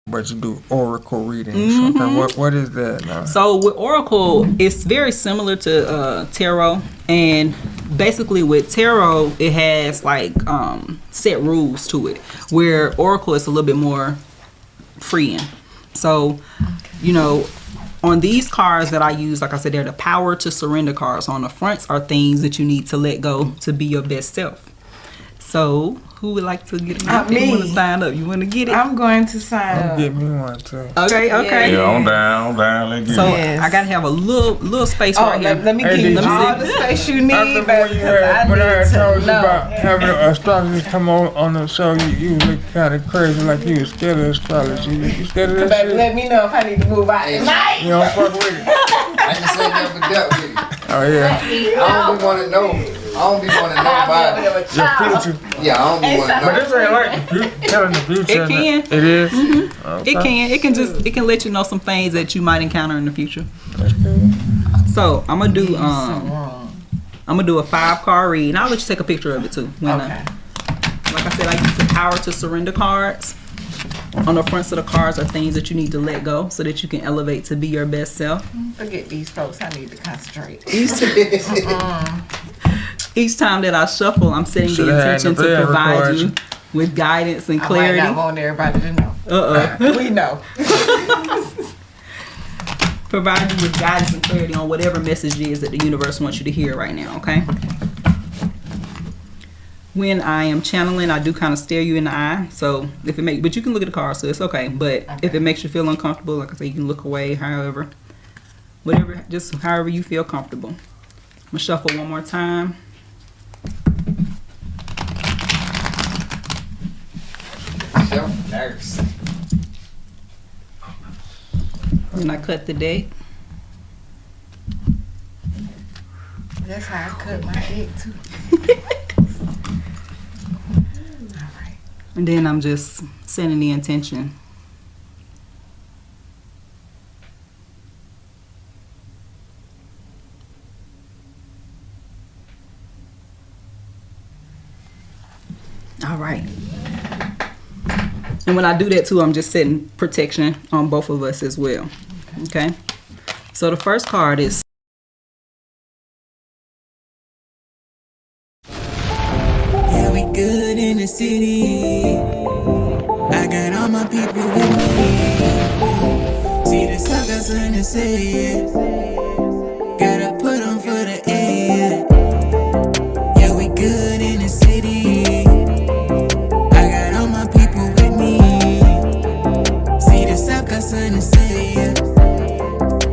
But you do oracle readings. Okay, what is that now? So with oracle, it's very similar to tarot, and basically with tarot, it has like set rules to it, where oracle is a little bit more freeing. So, you know, on these cards that I use, like I said, they're the power to surrender cards. On the fronts are things that you need to let go to be your best self. So, who would like to get it? Me. You want to sign up? You want to get it? I'm going to sign up. Get me one too. Okay. Yeah, I'm down. Let's get So it. I gotta have a little space right here. Let me give you all the space you need, I baby. when I told you know. about having astrology come on the show, you look kind of crazy, like you was scared of astrology. You scared of that Baby, shit? let me know if I need to move out tonight. You don't fuck with it. I just ain't never dealt with it. Oh yeah. I don't be want to know. I don't be want to know about it. Your future. Yeah, I don't be want to But know. this ain't like the future, telling the future. It can. It is. Okay. It can let you know some things that you might encounter in the future. So I'm gonna do a 5-card read, and I'll let you take a picture of it too. When, Okay. like I said, I use the power to surrender cards. On the fronts of the cards are things that you need to let go so that you can elevate to be your best self. Forget these folks. I need to concentrate. Each time that I shuffle, I'm setting Should've the had intention the to bell provide record. you with guidance and I might clarity. not want everybody to know. We know. Provide you with guidance and clarity on whatever message it is that the universe wants you to hear right now, okay? When I am channeling, I do kind of stare you in the eye. So but you can look at the card, so it's okay. But if it makes you feel uncomfortable, like I say, you can look away, however. Whatever, just however you feel comfortable. I'm gonna shuffle one more time. Nurse. And I cut the deck. That's how I cut my deck too. And then I'm just setting the intention. All right. And when I do that too, I'm just setting protection on both of us as well. Okay. So the first card is Yeah, we good in the city. I got all my people with me. See the suckers in the city. Gotta put them for the air. Yeah, we good in the city. I got all my people with me. See the suckers in the city.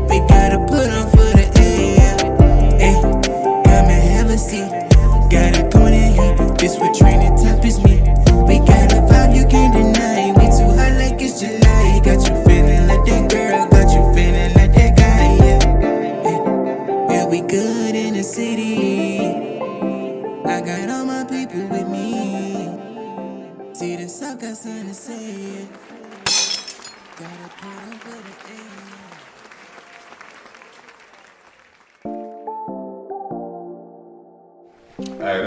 We gotta put them for the air. Hey, come and have a seat. Got it going in here. This what training top is me. We got a vibe you can't deny. We too hot like it's July. Got you feeling like that girl. Got you feeling like that guy. Yeah, yeah, we good in the city. I got all my people with me. See the suckers in the city. Gotta put them for the air. Hey,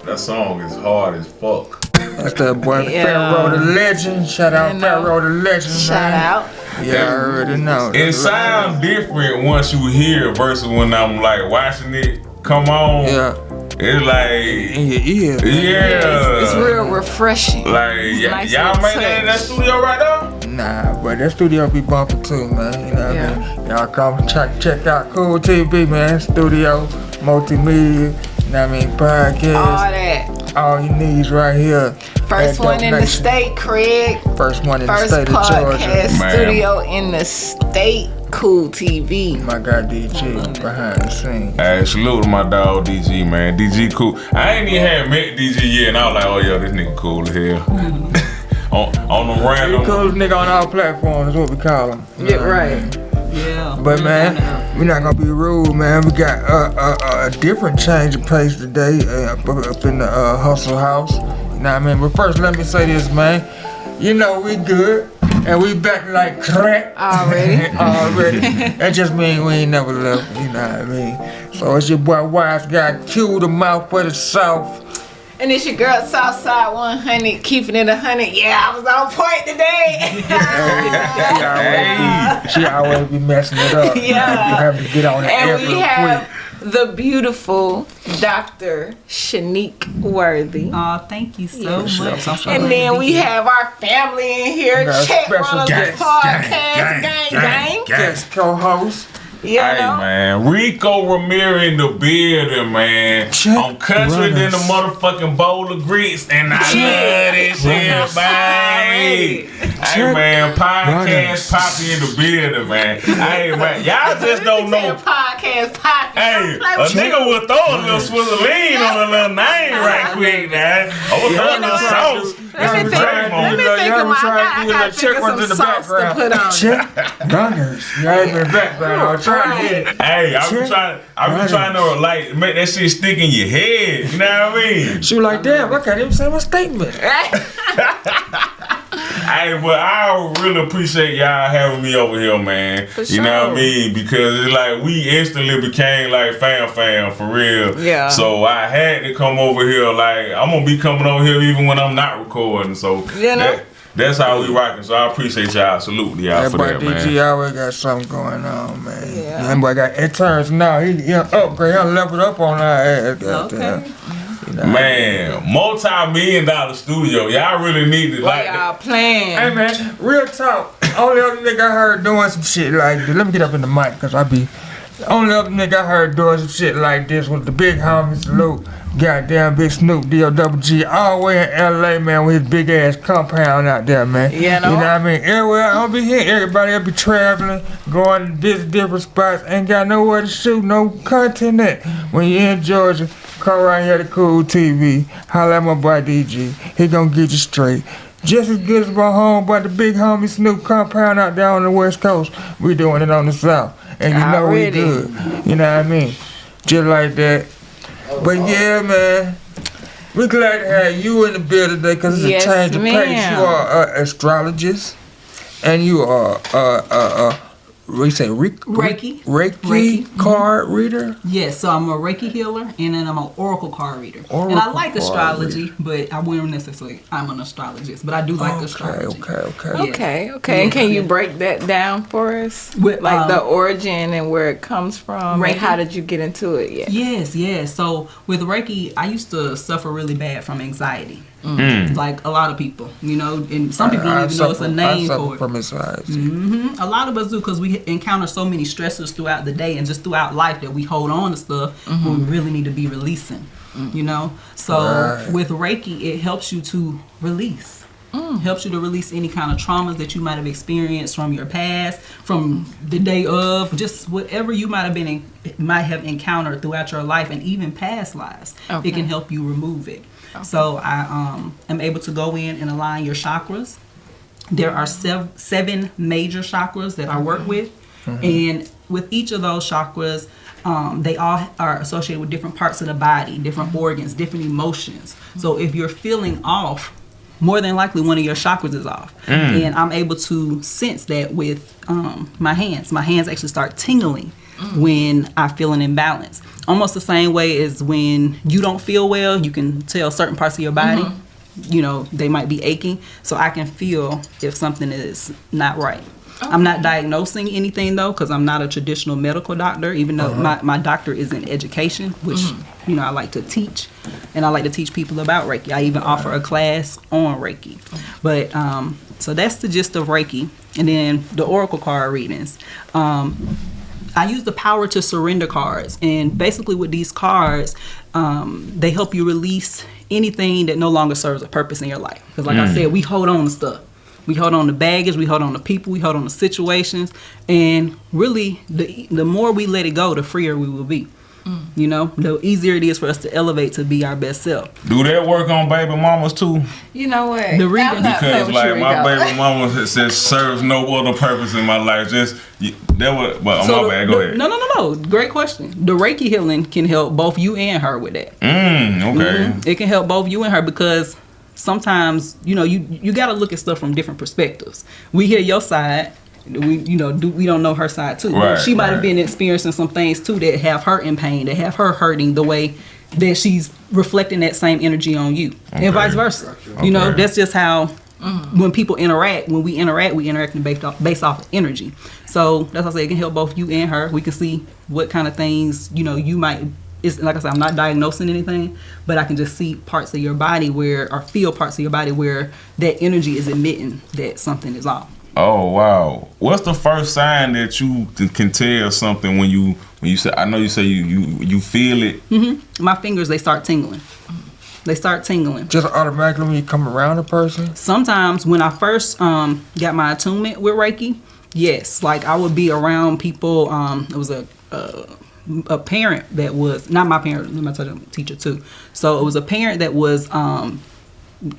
that song is hard as fuck. That's that boy Pharaoh the Legend. Shout out Pharaoh the Legend. Shout man. out. Yeah, I already know. It sounds different once you hear it versus when I'm like watching it come on. Yeah, It's like, in your ears. yeah. It's real refreshing. Like, nice y'all little made that in that touch. studio right now? Nah, but that studio be bumping too, man. You know what I mean? Y'all come check out Guud TV, man. Studio, multimedia, you know what I mean? Podcast. All that. All you need is right here. First That one in the donation. state, Craig. First one in the First state of Georgia. podcast Man. studio in the state. Cool TV. My guy DG behind the scenes. Hey, salute to my dog DG, man. DG cool. I ain't even had met DG yet, and I was like, oh yeah, this nigga cool as hell. on the The random. coolest nigga on our platform is what we call him. You Yeah, know what I right. mean? yeah. But man, we're not gonna be rude, man. We got a different change of pace today up in the Hustle House. You know what I mean? But first, let me say this, man. You know we good, and we back like crack. Already. Already. That just mean we ain't never left, you know what I mean? So it's your boy Wise Guy Q, the mouth for the South. And it's your girl Southside 100, keeping it 100. Yeah, I was on point today. She always be messing it up. Yeah. You have to get on it And we have quick. the beautiful Dr. Shanique Worthey. Oh, thank you so much. I'm so glad And to then be we here. have our family in here. got a Cheque special Runnerz guest. podcast. Gang. Guest co-host. You Hey know? man, Rico Ramere in the building, man. Cheque I'm country than the Runners. motherfucking bowl of grits, and I love this shit, Runners. man. Hey Cheque man, podcast Runners. poppy in the building, man. Hey man, y'all just don't know. Podcast popping. Hey, a nigga will throw a little swizzling on a little name right quick, man. Oh, throw a little sauce. Let me think of my, I gotta think of some sauce to put on. Cheque Runners. You ain't in the background. I was trying to get it. Hey, I be Cheque trying to like make that shit stick in your head. You know what I mean? She was like, damn, I can't even say my statement. Hey, but I really appreciate y'all having me over here, man. For You know what I sure. mean? Because it's like we instantly became like fam for real. Yeah. So I had to come over here. Like I'm gonna be coming over here even when I'm not recording. So You know? that's how we rocking. So I appreciate y'all. Salute to y'all That for boy that, man. DG always got something going on, man. Yeah. That boy got interns now. He upgrade. He leveled up on our ass. Goddamn. Okay. You know. Man, multi-million-dollar studio. Y'all really need to What like. y'all playing? Hey man, real talk. Only other nigga I heard doing some shit like this. Let me get up in the mic, cause I be. Only other nigga I heard doing some shit like this was the big homie Salute. Goddamn Big Snoop D.O.G. all the way in L.A. man with his big ass compound out there, man. You know? You know what I mean? Everywhere I don't be here, everybody will be traveling, going to visit different spots, ain't got nowhere to shoot, no content at. When you in Georgia, come right here to Cool TV, holla at my boy DG. He gonna get you straight. Just as good as my homeboy, the big homie Snoop compound out there on the West Coast. We doing it on the South. And you know we Already. good. You know what I mean? Just like that. But yeah, man, we glad to have you in the building today because it's Yes, a change of pace. ma'am. You are an astrologist, and you are what you say, Reiki. Reiki card reader. Yes, so I'm a Reiki healer, and then I'm an Oracle card reader. and I Oracle like card astrology, but I wouldn't necessarily. I'm an astrologist, but I do like astrology. Okay. Okay. And can you Yes. break that down for us? With, Like the origin and where it comes from, Reiki? and how did you get into it? Yes. So with Reiki, I used to suffer really bad from anxiety. Mm. Like a lot of people, you know, and some people don't even know it's a name for it. from anxiety. A lot of us do because we encounter so many stressors throughout the day and just throughout life that we hold on to stuff when we really need to be releasing, you know? So Right. with Reiki, it helps you to release. Helps you to release any kind of traumas that you might have experienced from your past, from the day of, just whatever you might have encountered throughout your life and even past lives. Okay. It can help you remove it. So I am able to go in and align your chakras. There are seven major chakras that I work with, and with each of those chakras, they all are associated with different parts of the body, different organs, different emotions. So if you're feeling off, more than likely one of your chakras is off. And I'm able to sense that with my hands. My hands actually start tingling when I feel an imbalance. Almost the same way as when you don't feel well, you can tell certain parts of your body, you know, they might be aching. So I can feel if something is not right. I'm not diagnosing anything though, because I'm not a traditional medical doctor, even though my doctor is in education, which, you know, I like to teach. And I like to teach people about Reiki. I even offer a class on Reiki. But, so that's the gist of Reiki. And then the Oracle card readings. I use the Power to Surrender cards. And basically with these cards, they help you release anything that no longer serves a purpose in your life. Because like I said, we hold on to stuff. We hold on to baggage, we hold on to people, we hold on to situations. And really, the more we let it go, the freer we will be. You know, the easier it is for us to elevate to be our best self. Do that work on baby mamas too? You know what? The reading. I'm not Because playing with like you, my Rico. baby mama says serves no other purpose in my life. Just that was. But So my bad. Go ahead. No. Great question. The Reiki healing can help both you and her with that. Okay. It can help both you and her because sometimes, you know, you got to look at stuff from different perspectives. We hear your side. We don't know her side too. Right, She might have right. been experiencing some things too that have her in pain, that have her hurting the way that she's reflecting that same energy on you, and vice versa. You know, that's just how when people interact. When we interact based off of energy. So that's why I say it can help both you and her. We can see what kind of things you might. It's like I said, I'm not diagnosing anything, but I can just see parts of your body or feel parts of your body where that energy is admitting that something is off. Oh wow! What's the first sign that you can tell something when you say? I know you say you feel it. Mm-hmm. My fingers, they start tingling. They start tingling. Just automatically when you come around a person? Sometimes when I first got my attunement with Reiki, yes, like I would be around people. It was a parent that was not my parent, my teacher too. So it was a parent that was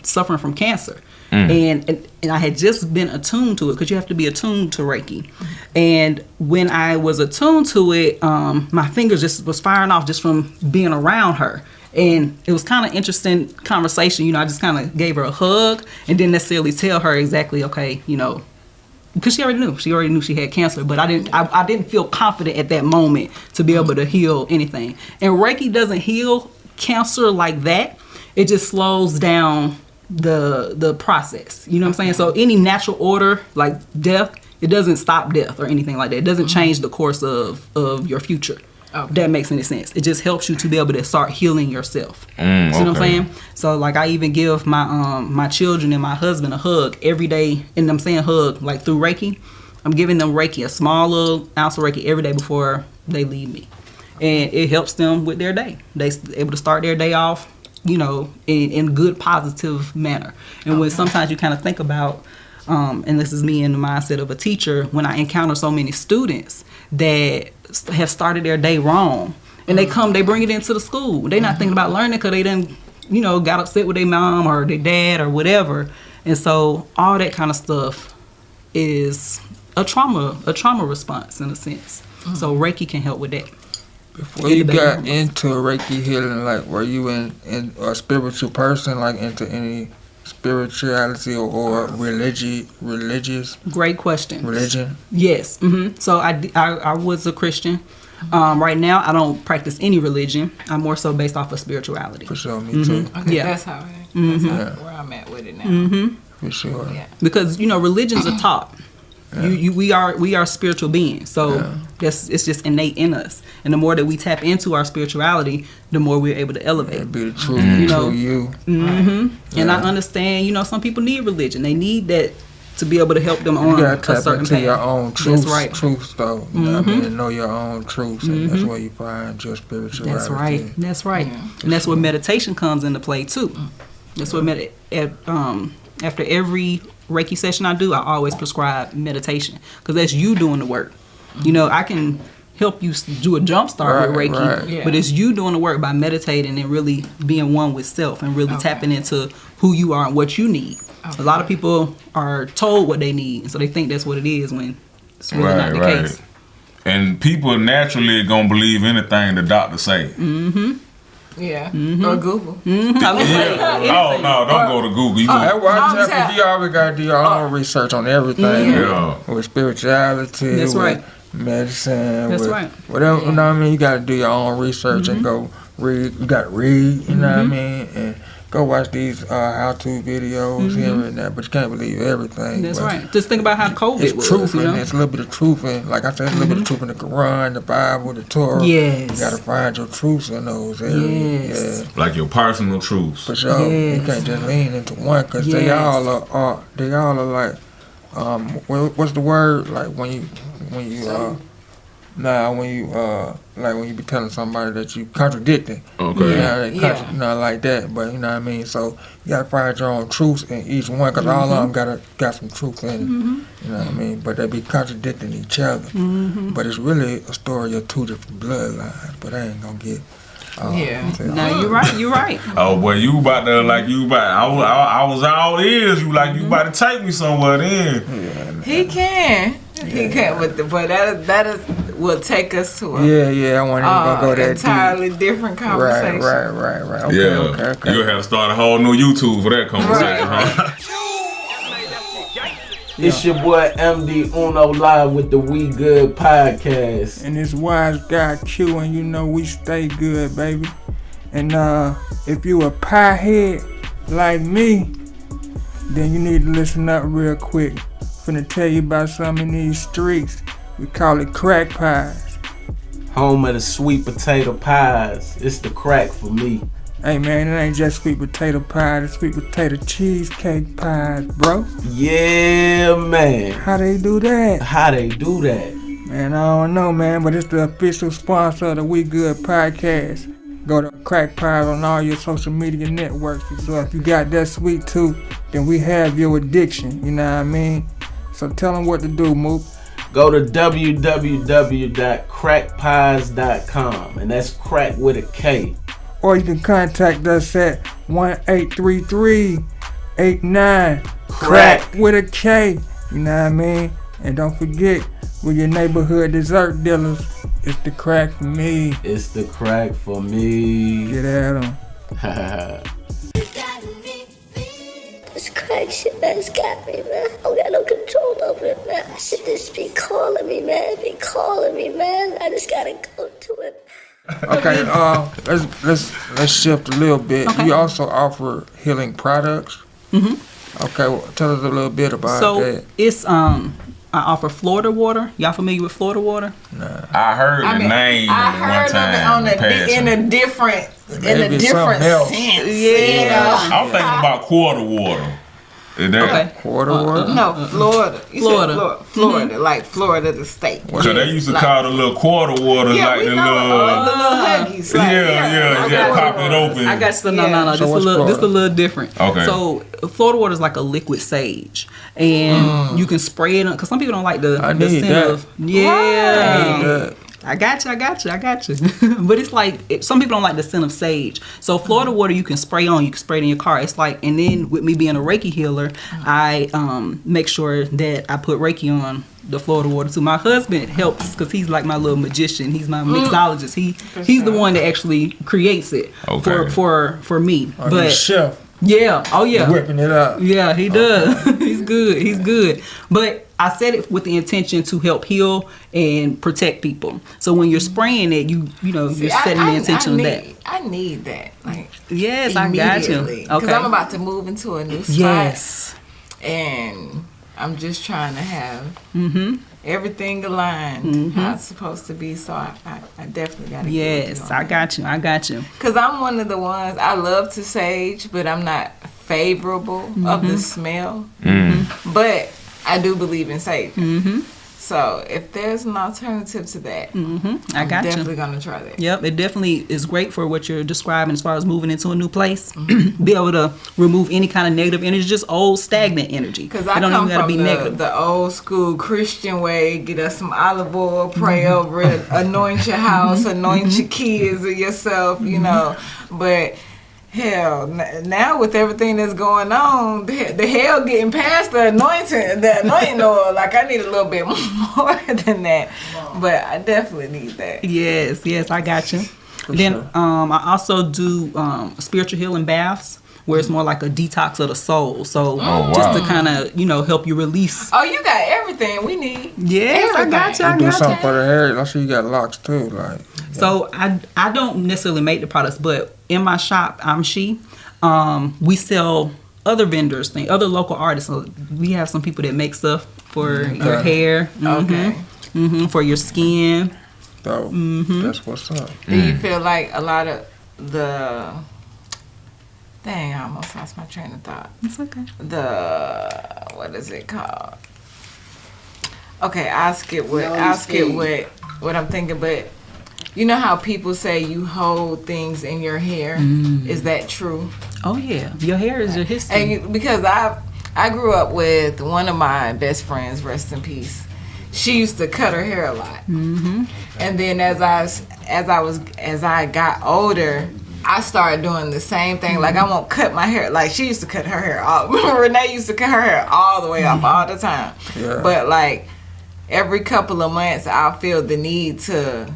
suffering from cancer, and I had just been attuned to it because you have to be attuned to Reiki. And when I was attuned to it, my fingers just was firing off just from being around her. And it was kind of interesting conversation. I just kind of gave her a hug and didn't necessarily tell her exactly, okay, because she already knew she had cancer, but I didn't feel confident at that moment to be able to heal anything. And Reiki doesn't heal cancer like that. It just slows down the process. You know what I'm saying? So any natural order like death, it doesn't stop death or anything like that. It doesn't change the course of your future. Okay. That makes any sense. It just helps you to be able to start healing yourself. You know what I'm saying? So like I even give my children and my husband a hug every day, and I'm saying hug like through Reiki. I'm giving them Reiki, a small little ounce of Reiki every day before they leave me, and it helps them with their day. They able to start their day off, in good positive manner. And when sometimes you kind of think about, and this is me in the mindset of a teacher, when I encounter so many students that have started their day wrong, and they bring it into the school. They're not thinking about learning because they didn't, got upset with their mom or their dad or whatever. And so all that kind of stuff is a trauma response in a sense. So Reiki can help with that. Before you got into Reiki healing, like were you in a spiritual person, like into any spirituality or religious? Great question. Religion? Yes. So I was a Christian. Right now I don't practice any religion. I'm more so based off of spirituality. For sure, me too. Okay, Yeah. that's how where I'm at with it now. For sure. Yeah. Because religions are taught. We are spiritual beings, so it's just innate in us. And the more that we tap into our spirituality, the more we're able to elevate. That'd be the true you. And I understand, some people need religion. They need that to be able to help them on a certain path. You gotta tap into your own truth. That's right. Truth, though. You know what I mean? Know your own truth, and that's where you find your spirituality. That's right. Yeah, and that's where meditation comes into play too. That's what after every Reiki session I do, I always prescribe meditation because that's you doing the work. I can help you do a jump start with Reiki, but it's you doing the work by meditating and really being one with self and really tapping into who you are and what you need. A lot of people are told what they need, so they think that's what it is when it's really not the case. And people naturally gonna believe anything the doctor say. Yeah, or Google. Oh no, don't go to Google. That's why you always gotta do your own research on everything. With spirituality, with medicine, with whatever. You know what I mean? You gotta do your own research and go read. You gotta read. You know what I mean? And go watch these how-to videos here and there, but you can't believe everything. That's right. Just think about how COVID it's was. Truth in it's a little bit of truth in, like I said, it's a little bit of truth in the Quran, the Bible, the Torah. Yes. You gotta find your truths in those areas. Yes. Yeah. Like your personal truths. For sure. Yes. You can't just lean into one because they all are like, what's the word? Like when you when you be telling somebody that you contradicting. Okay. Not like that, but you know what I mean? So you gotta find your own truths in each one because all of them got some truth in it. You know what I mean? But they be contradicting each other. But it's really a story of two different bloodlines, but I ain't gonna get No, you're right. Oh boy, I was all ears. You about to take me somewhere then. He can, but that will take us to a I want to go that entirely different conversation. Right. Okay. You'll have to start a whole new YouTube for that conversation, huh? It's your boy MD Uno live with the We Good podcast. And it's Wise Guy Q, and we stay good, baby. And if you a pie head like me, then you need to listen up real quick. Finna tell you about some in these streets. We call it crack pies. Home of the sweet potato pies. It's the crack for me. Hey man, it ain't just sweet potato pie, it's sweet potato cheesecake pies, bro. Yeah, man. How they do that? How they do that? Man, I don't know, man, but it's the official sponsor of the We Good podcast. Go to Crack Pies on all your social media networks. So if you got that sweet tooth, then we have your addiction, you know what I mean? So tell them what to do, Mook. Go to www.crackpies.com, and that's crack with a K. Or you can contact us at 1-833-89-CRACK with a K. You know what I mean? And don't forget, with your neighborhood dessert dealers, it's the crack for me. It's the crack for me. Get at 'em. This crack shit that's got me, man. I don't got no control over it, man. Shit just be calling me, man. Be calling me, man. I just gotta go to it. Okay, let's shift a little bit. Okay. You also offer healing products. Mm-hmm. Okay, well, tell us a little bit about that. It's I offer Florida water. Y'all familiar with Florida water? I heard the name I one heard time of it in a different Maybe something else. sense. Yeah. I'm thinking about quarter water. Is that? Okay. Quarter water? No, Florida. You Florida. said Florida, like Florida the state. So they used to call the little quarter water Yeah, like we the know little. the little huggies. Like, Yeah, pop it open. I got you. No. So This what's a Florida? little different. Okay. So Florida water is like a liquid sage, and you can spray it on because some people don't like the need scent that. of. Yeah. Yeah. I got you. But it's like some people don't like the scent of sage. So Florida water you can spray on. You can spray it in your car. It's like, and then with me being a Reiki healer, I make sure that I put Reiki on the Florida water too. My husband helps because he's like my little magician. He's my mixologist. He's the one that actually creates it for me. Or But the chef yeah, oh yeah, whipping it up. yeah, he does. He's good. But I said it with the intention to help heal and protect people. So when you're spraying it, you're setting the intention of that. I need that. Like, Yes, I got you. Because I'm about to move into a new spot. Yes. And I'm just trying to have everything aligned how it's supposed to be. So I definitely got to Yes, I got you. Because I'm one of the ones, I love to sage, but I'm not favorable of the smell. But I do believe in sage. So if there's an alternative to that, I got I'm you. definitely going to try that. Yep, it definitely is great for what you're describing as far as moving into a new place. Be able to remove any kind of negative energy, just old stagnant energy. Because I come from the old school Christian way, get us some olive oil, pray over it, anoint your house, anoint your kids or yourself, you know. But hell, now with everything that's going on, the hell getting past the anointing oil, like I need a little bit more than that. But I definitely need that. Yes, I got you. Then I also do spiritual healing baths where it's more like a detox of the soul. So just to kind of, help you release. Oh, you got everything we need. Yes, everything. I got you. Do something for the hair. I see you got locks too. Like. So I don't necessarily make the products, but in my shop, I'm S.H.E, we sell other vendors, other local artists. So we have some people that make stuff for your hair, for your skin. So that's what's up. Do you feel like a lot of the... Dang, I almost lost my train of thought. It's okay. What is it called? Okay, I'll skip what I'm thinking, but you know how people say you hold things in your hair? Is that true? Oh yeah, your hair is your history. And because I grew up with one of my best friends, rest in peace. She used to cut her hair a lot, and then as I got older, I started doing the same thing. Like I won't cut my hair. Like she used to cut her hair off. Renee used to cut her hair all the way off all the time. Yeah. But like every couple of months, I'll feel the need to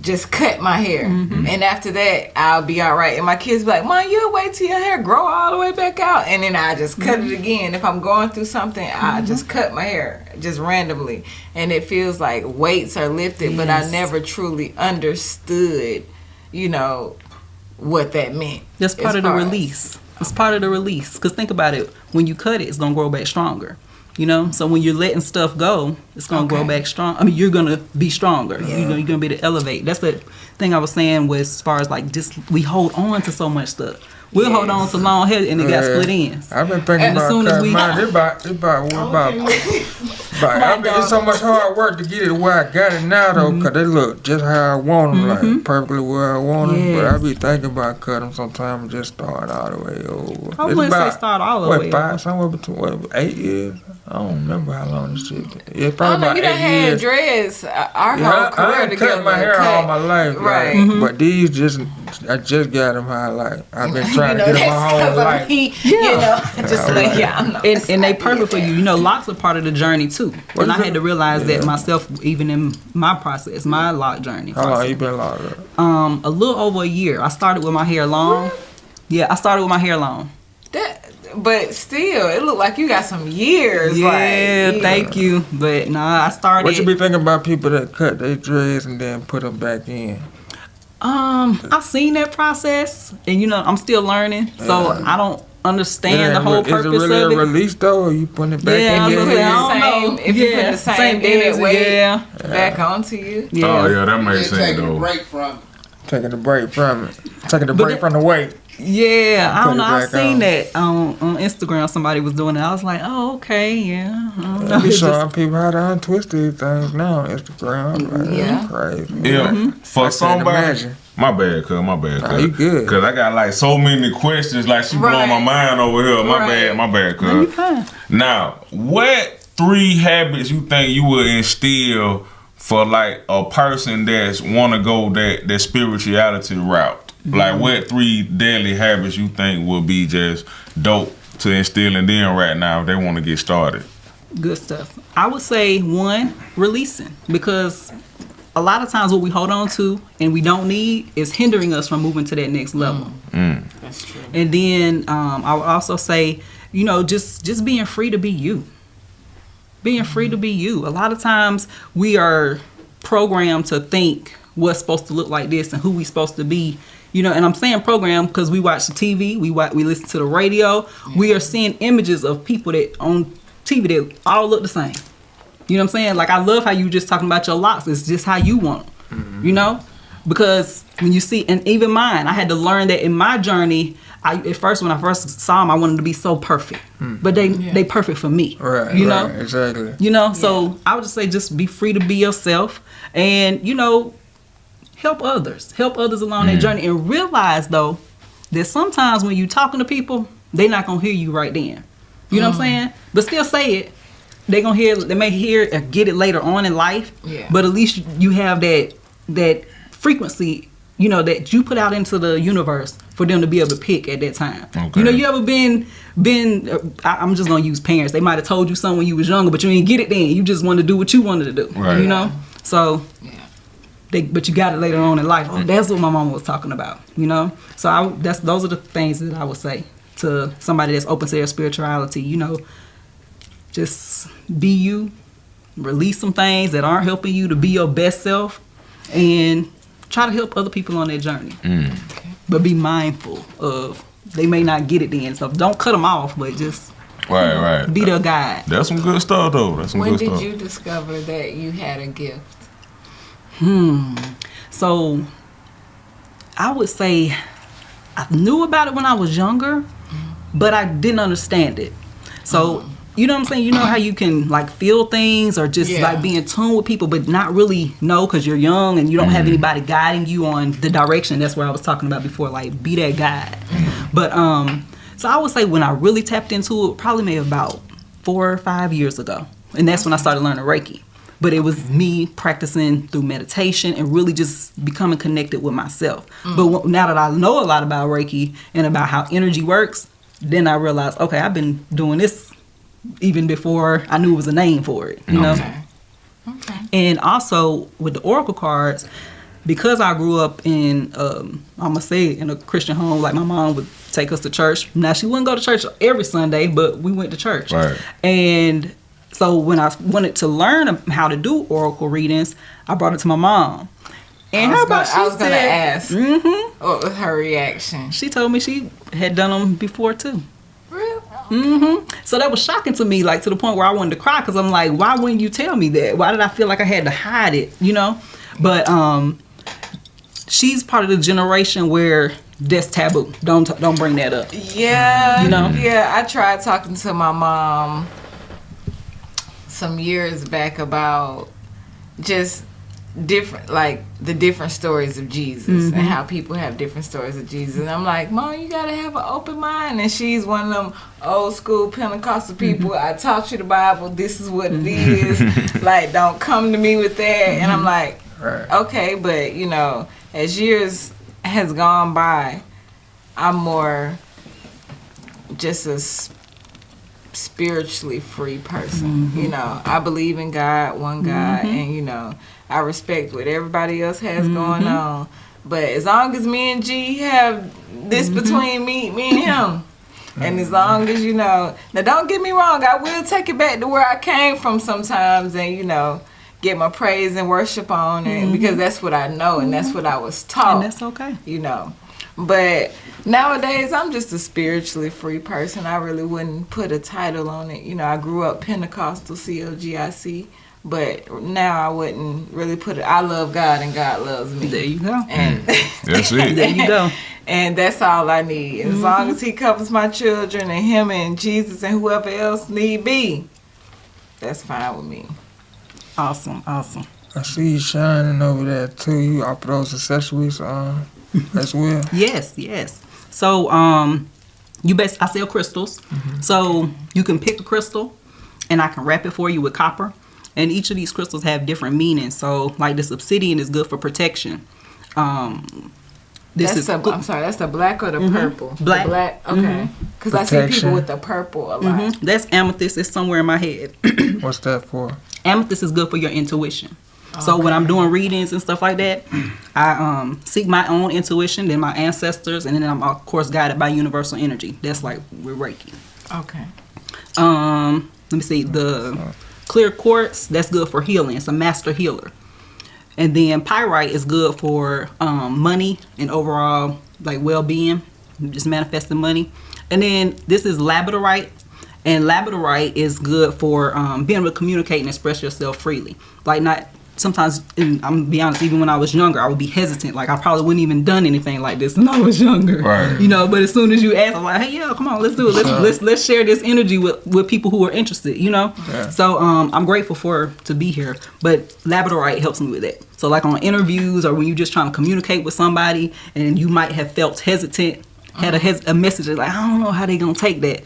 just cut my hair, and after that, I'll be all right. And my kids be like, "Mom, you'll wait till your hair grow all the way back out," and then I just cut it again. If I'm going through something, I just cut my hair just randomly, and it feels like weights are lifted. But I never truly understood, what that meant. That's part of the release. It's part of the release. Because think about it. When you cut it, it's going to grow back stronger. You know? So when you're letting stuff go, it's going to grow back strong. I mean, you're going to be stronger. You know, you're going to be able to elevate. That's the thing I was saying was as far as like just we hold on to so much stuff. We'll hold on to long hair and it got split ends. I've been thinking about cutting mine. It's so much hard work to get it where I got it now though, because they look just how I want them, like perfectly where I want them. But I be thinking about cutting them sometime and just start all the way over. I wouldn't say start all the way over. Somewhere between 8 years? I don't remember how long this shit been. Yeah, probably about 8 years. You done had dreads our whole career I together. cut my hair all my life, right? But these I just got them how I like. I've been trying to get them my whole life. And they perfect for you. You know, locks are part of the journey too. And I had to realize that myself, even in my process, my lock journey. How long you been locked up? A little over a year. I started with my hair long. What? Yeah, I started with my hair long. But still, it looked like you got some years. Yeah, thank you. But nah, I started. What you be thinking about people that cut their dreads and then put them back in? I've seen that process, and you know, I'm still learning, so I don't understand the whole purpose of it. Is it really a release though, or you putting it back in? I don't know. If you put the same weight back onto you. Yeah. Oh yeah, that makes sense though. Taking a break from it. Taking a break from the weight. Yeah, I don't know. I've seen that on Instagram. Somebody was doing it. I was like, oh, okay, yeah. I don't know. Be showing people how to untwist these things now on Instagram. Like, that's crazy. Yeah, for somebody. My bad, cuz. Nah, you good. Cause I got like so many questions. Like she blowing my mind over here. My bad, cuz. No, you fine. Now, what 3 habits you think you would instill for like a person that's want to go that spirituality route? Like what 3 daily habits you think will be just dope to instill in them right now if they want to get started? Good stuff. I would say 1, releasing, because a lot of times what we hold on to and we don't need is hindering us from moving to that next level. That's true. And then I would also say, you know, just being free to be you. Being free to be you. A lot of times we are programmed to think what's supposed to look like this and who we supposed to be. You know, and I'm saying program because we watch the TV, we listen to the radio. We are seeing images of people that on TV that all look the same. You know what I'm saying? Like, I love how you just talking about your locks. It's just how you want them, you know? Because when you see, and even mine, I had to learn that in my journey, at first, when I first saw them, I wanted to be so perfect. But they perfect for me. Right, you know? Exactly. You know, so I would just say just be free to be yourself and, you know, help others along their journey, and realize though that sometimes when you talking to people, they not gonna hear you right then. You know what I'm saying? But still say it. They may hear or get it later on in life. Yeah. But at least you have that frequency, you know, that you put out into the universe for them to be able to pick at that time. Okay. You know, you ever been I'm just gonna use parents. They might have told you something when you was younger, but you didn't get it then. You just wanted to do what you wanted to do. Right. You know? So but you got it later on in life. Oh, that's what my mama was talking about, you know? So those are the things that I would say to somebody that's open to their spirituality, you know. Just be you, release some things that aren't helping you to be your best self, and try to help other people on their journey. But be mindful of, they may not get it then, so don't cut them off, but just be their guide. That's some good stuff though. When did you discover that you had a gift? So I would say I knew about it when I was younger, but I didn't understand it. So you know what I'm saying? You know how you can like feel things or just like be in tune with people, but not really know because you're young and you don't have anybody guiding you on the direction. That's what I was talking about before, like be that guide. But so I would say when I really tapped into it, probably maybe about 4 or 5 years ago. And that's when I started learning Reiki. But it was me practicing through meditation and really just becoming connected with myself. But now that I know a lot about Reiki and about how energy works, then I realized, okay, I've been doing this even before I knew it was a name for it, you know? Okay. And also with the Oracle cards, because I grew up in, I'm going to say in a Christian home, like my mom would take us to church. Now, she wouldn't go to church every Sunday, but we went to church. Right. And so when I wanted to learn how to do oracle readings, I brought it to my mom. And how about I was gonna ask. Mm-hmm. What was her reaction? She told me she had done them before too. Real? Mm-hmm. So that was shocking to me, like to the point where I wanted to cry, because I'm like, why wouldn't you tell me that? Why did I feel like I had to hide it? You know? But she's part of the generation where that's taboo. Don't bring that up. Yeah. You know? Yeah, I tried talking to my mom some years back about just the different stories of Jesus and how people have different stories of Jesus. And I'm like, Mom, you gotta have an open mind. And she's one of them old school Pentecostal people. I taught you the Bible. This is what it is. Like, don't come to me with that. And I'm like, okay, but you know, as years has gone by, I'm more just a spiritually free person. You know, I believe in God, one God, and you know, I respect what everybody else has going on. But as long as me and G have this between me and him, and as long as, you know, now don't get me wrong, I will take it back to where I came from sometimes and, you know, get my praise and worship on, and because that's what I know and that's what I was taught. And that's okay. You know. But nowadays, I'm just a spiritually free person. I really wouldn't put a title on it. You know, I grew up Pentecostal, COGIC. But now I wouldn't really put it. I love God and God loves me. There you go. And That's it. There you go. And that's all I need. As long as He covers my children and Him and Jesus and whoever else need be, that's fine with me. Awesome. I see you shining over there too. You offer those accessories as well. Yes. So I sell crystals. So you can pick a crystal, and I can wrap it for you with copper. And each of these crystals have different meanings. So, like this obsidian is good for protection. I'm sorry, that's the black or the purple? Black. The black, okay. Because I see people with the purple a lot. That's amethyst. It's somewhere in my head. What's that for? Amethyst is good for your intuition. So when I'm doing readings and stuff like that, I seek my own intuition, then my ancestors, and then I'm of course guided by universal energy. That's like with Reiki. Okay. Let me see, the clear quartz, that's good for healing. It's a master healer. And then pyrite is good for money and overall like well-being, just manifesting money. And then this is labradorite, and labradorite is good for being able to communicate and express yourself freely. Like not sometimes, and I'm gonna be honest, even when I was younger, I would be hesitant. Like I probably wouldn't even done anything like this when I was younger. Right. You know, but as soon as you ask, I'm like, hey, yeah, come on, let's do it. Let's share this energy with people who are interested, you know? Yeah. So I'm grateful to be here. But labradorite helps me with that. So like on interviews or when you're just trying to communicate with somebody and you might have felt hesitant, had a message like, I don't know how they gonna take that.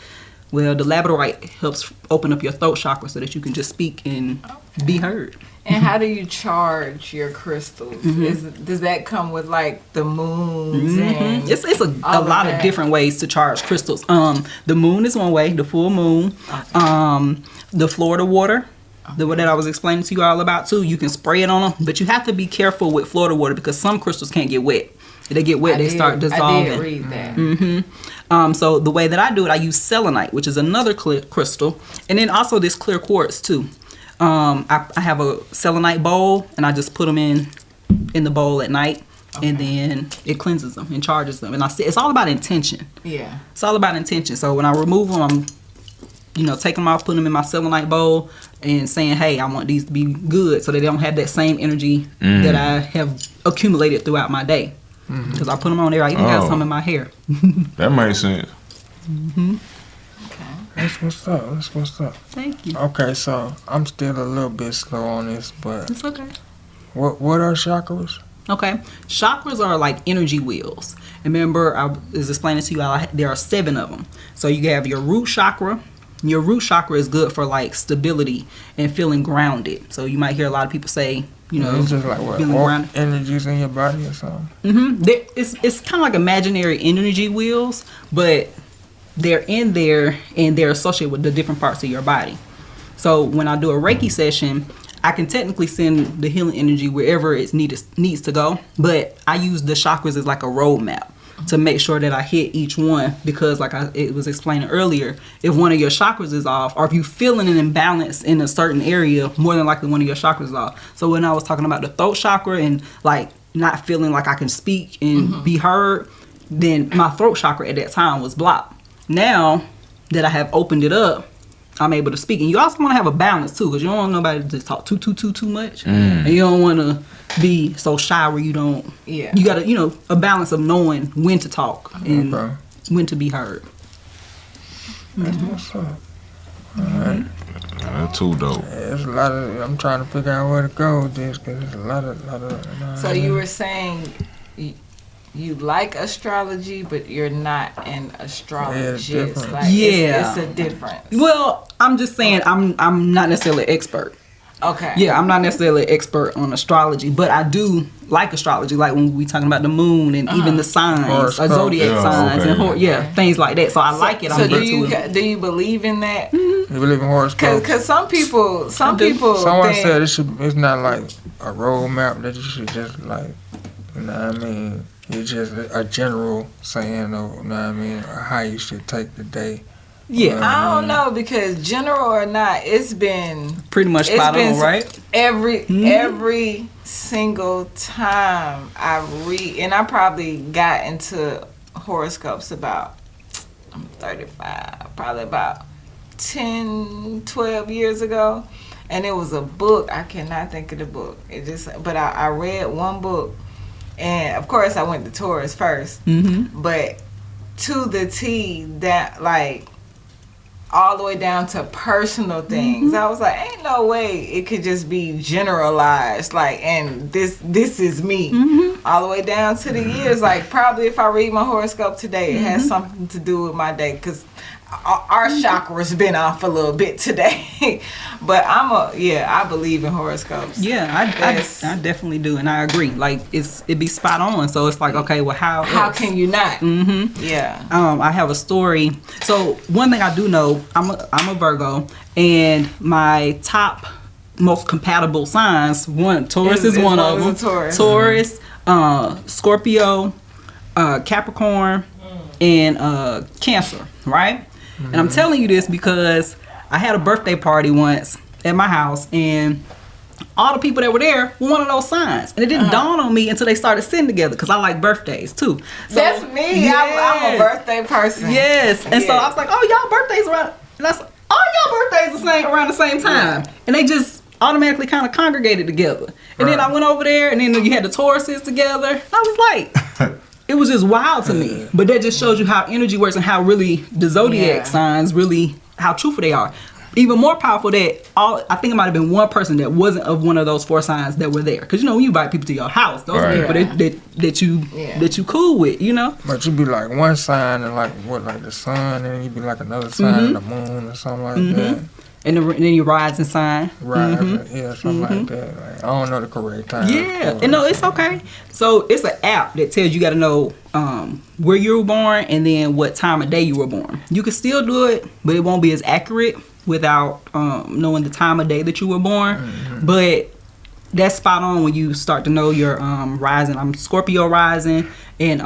Well, the labradorite helps open up your throat chakra so that you can just speak and be heard. And how do you charge your crystals? Does that come with like the moons? And It's a lot of different ways to charge crystals. The moon is one way, the full moon. Okay. The Florida water, the one that I was explaining to you all about too. You can spray it on them, but you have to be careful with Florida water because some crystals can't get wet. If they get wet, they start dissolving. I did read that. So the way that I do it, I use selenite, which is another clear crystal, and then also this clear quartz too. I have a selenite bowl, and I just put them in the bowl at night, and then it cleanses them and charges them. And it's all about intention. Yeah. It's all about intention. So when I remove them, I'm, take them out, put them in my selenite bowl, and saying, hey, I want these to be good so they don't have that same energy that I have accumulated throughout my day. Because I put them on there. I even got some in my hair. That makes sense. That's what's up. Thank you. Okay, so I'm still a little bit slow on this, but It's okay. what are chakras? Okay. Chakras are like energy wheels. Remember, I was explaining to you, there are 7 of them. So you have your root chakra. Your root chakra is good for like stability and feeling grounded. So you might hear a lot of people say, It's just like feeling grounded. energies in your body or something. It's kind of like imaginary energy wheels, but they're in there and they're associated with the different parts of your body. So when I do a Reiki session, I can technically send the healing energy wherever it needs to go, but I use the chakras as like a roadmap to make sure that I hit each one, because like it was explaining earlier, if one of your chakras is off, or if you're feeling an imbalance in a certain area, more than likely one of your chakras is off. So when I was talking about the throat chakra and like not feeling like I can speak and be heard, then my throat chakra at that time was blocked. Now that I have opened it up, I'm able to speak. And you also want to have a balance too, because you don't want nobody to just talk too much. And you don't want to be so shy where you don't. Yeah. You got to, a balance of knowing when to talk and when to be heard. That's what's up. Alright. That's too dope. Yeah, there's a lot of. I'm trying to figure out where to go with this because there's a lot of. So you were saying you like astrology, but you're not an astrologist. Yeah, it's different. Like, it's a difference. Well, I'm just saying I'm not necessarily an expert. Okay. Yeah, I'm not necessarily an expert on astrology, but I do like astrology, like when we talking about the moon and even the signs, zodiac signs, and things like that. So I like it. So I'm into it. Do you believe in that? You believe in horoscopes? Because some people. Someone said it's not like a roadmap that you should just like. You know what I mean? It's just a general saying of, you know what I mean, how you should take the day. Yeah. I don't know, because general or not, it's been pretty much spot on, right? Every single time I read, and I probably got into horoscopes I'm 35, probably about 10, 12 years ago. And it was a book, I cannot think of the book. But I read one book. And of course I went to Taurus first, but to the T, that like all the way down to personal things. I was like, ain't no way it could just be generalized, like, and this is me. All the way down to the years, like probably if I read my horoscope today, it has something to do with my day, because our chakra's been off a little bit today. But I believe in horoscopes. Yeah, I definitely do, and I agree. Like it be spot on. So it's like, okay, well, how can you not? Yeah. I have a story. So one thing I do know, I'm a Virgo, and my top most compatible signs, Taurus is one of them. Taurus, Scorpio, Capricorn, and Cancer, right? And I'm telling you this because I had a birthday party once at my house, and all the people that were there were one of those signs. And it didn't dawn on me until they started sitting together, because I like birthdays too. So, that's me. Yes. I'm a birthday person. Yes. And so I was like, oh, y'all birthdays around. And that's all y'all birthdays are around the same time. And they just automatically kind of congregated together. And then I went over there, and then you had the Tauruses together. I was like, it was just wild to me. But that just shows you how energy works and how really the zodiac signs really, how truthful they are. Even more powerful that I think it might have been one person that wasn't of one of those 4 signs that were there. Because when you invite people to your house, those are people that you cool with, But you be like one sign and like the sun, and then you be like another sign and the moon or something like that. And then your rising sign. Something like that. Like, I don't know the correct time. Yeah, and no, it's okay. So it's an app that tells you got to know where you were born and then what time of day you were born. You can still do it, but it won't be as accurate without knowing the time of day that you were born. But that's spot on when you start to know your rising. I'm Scorpio rising and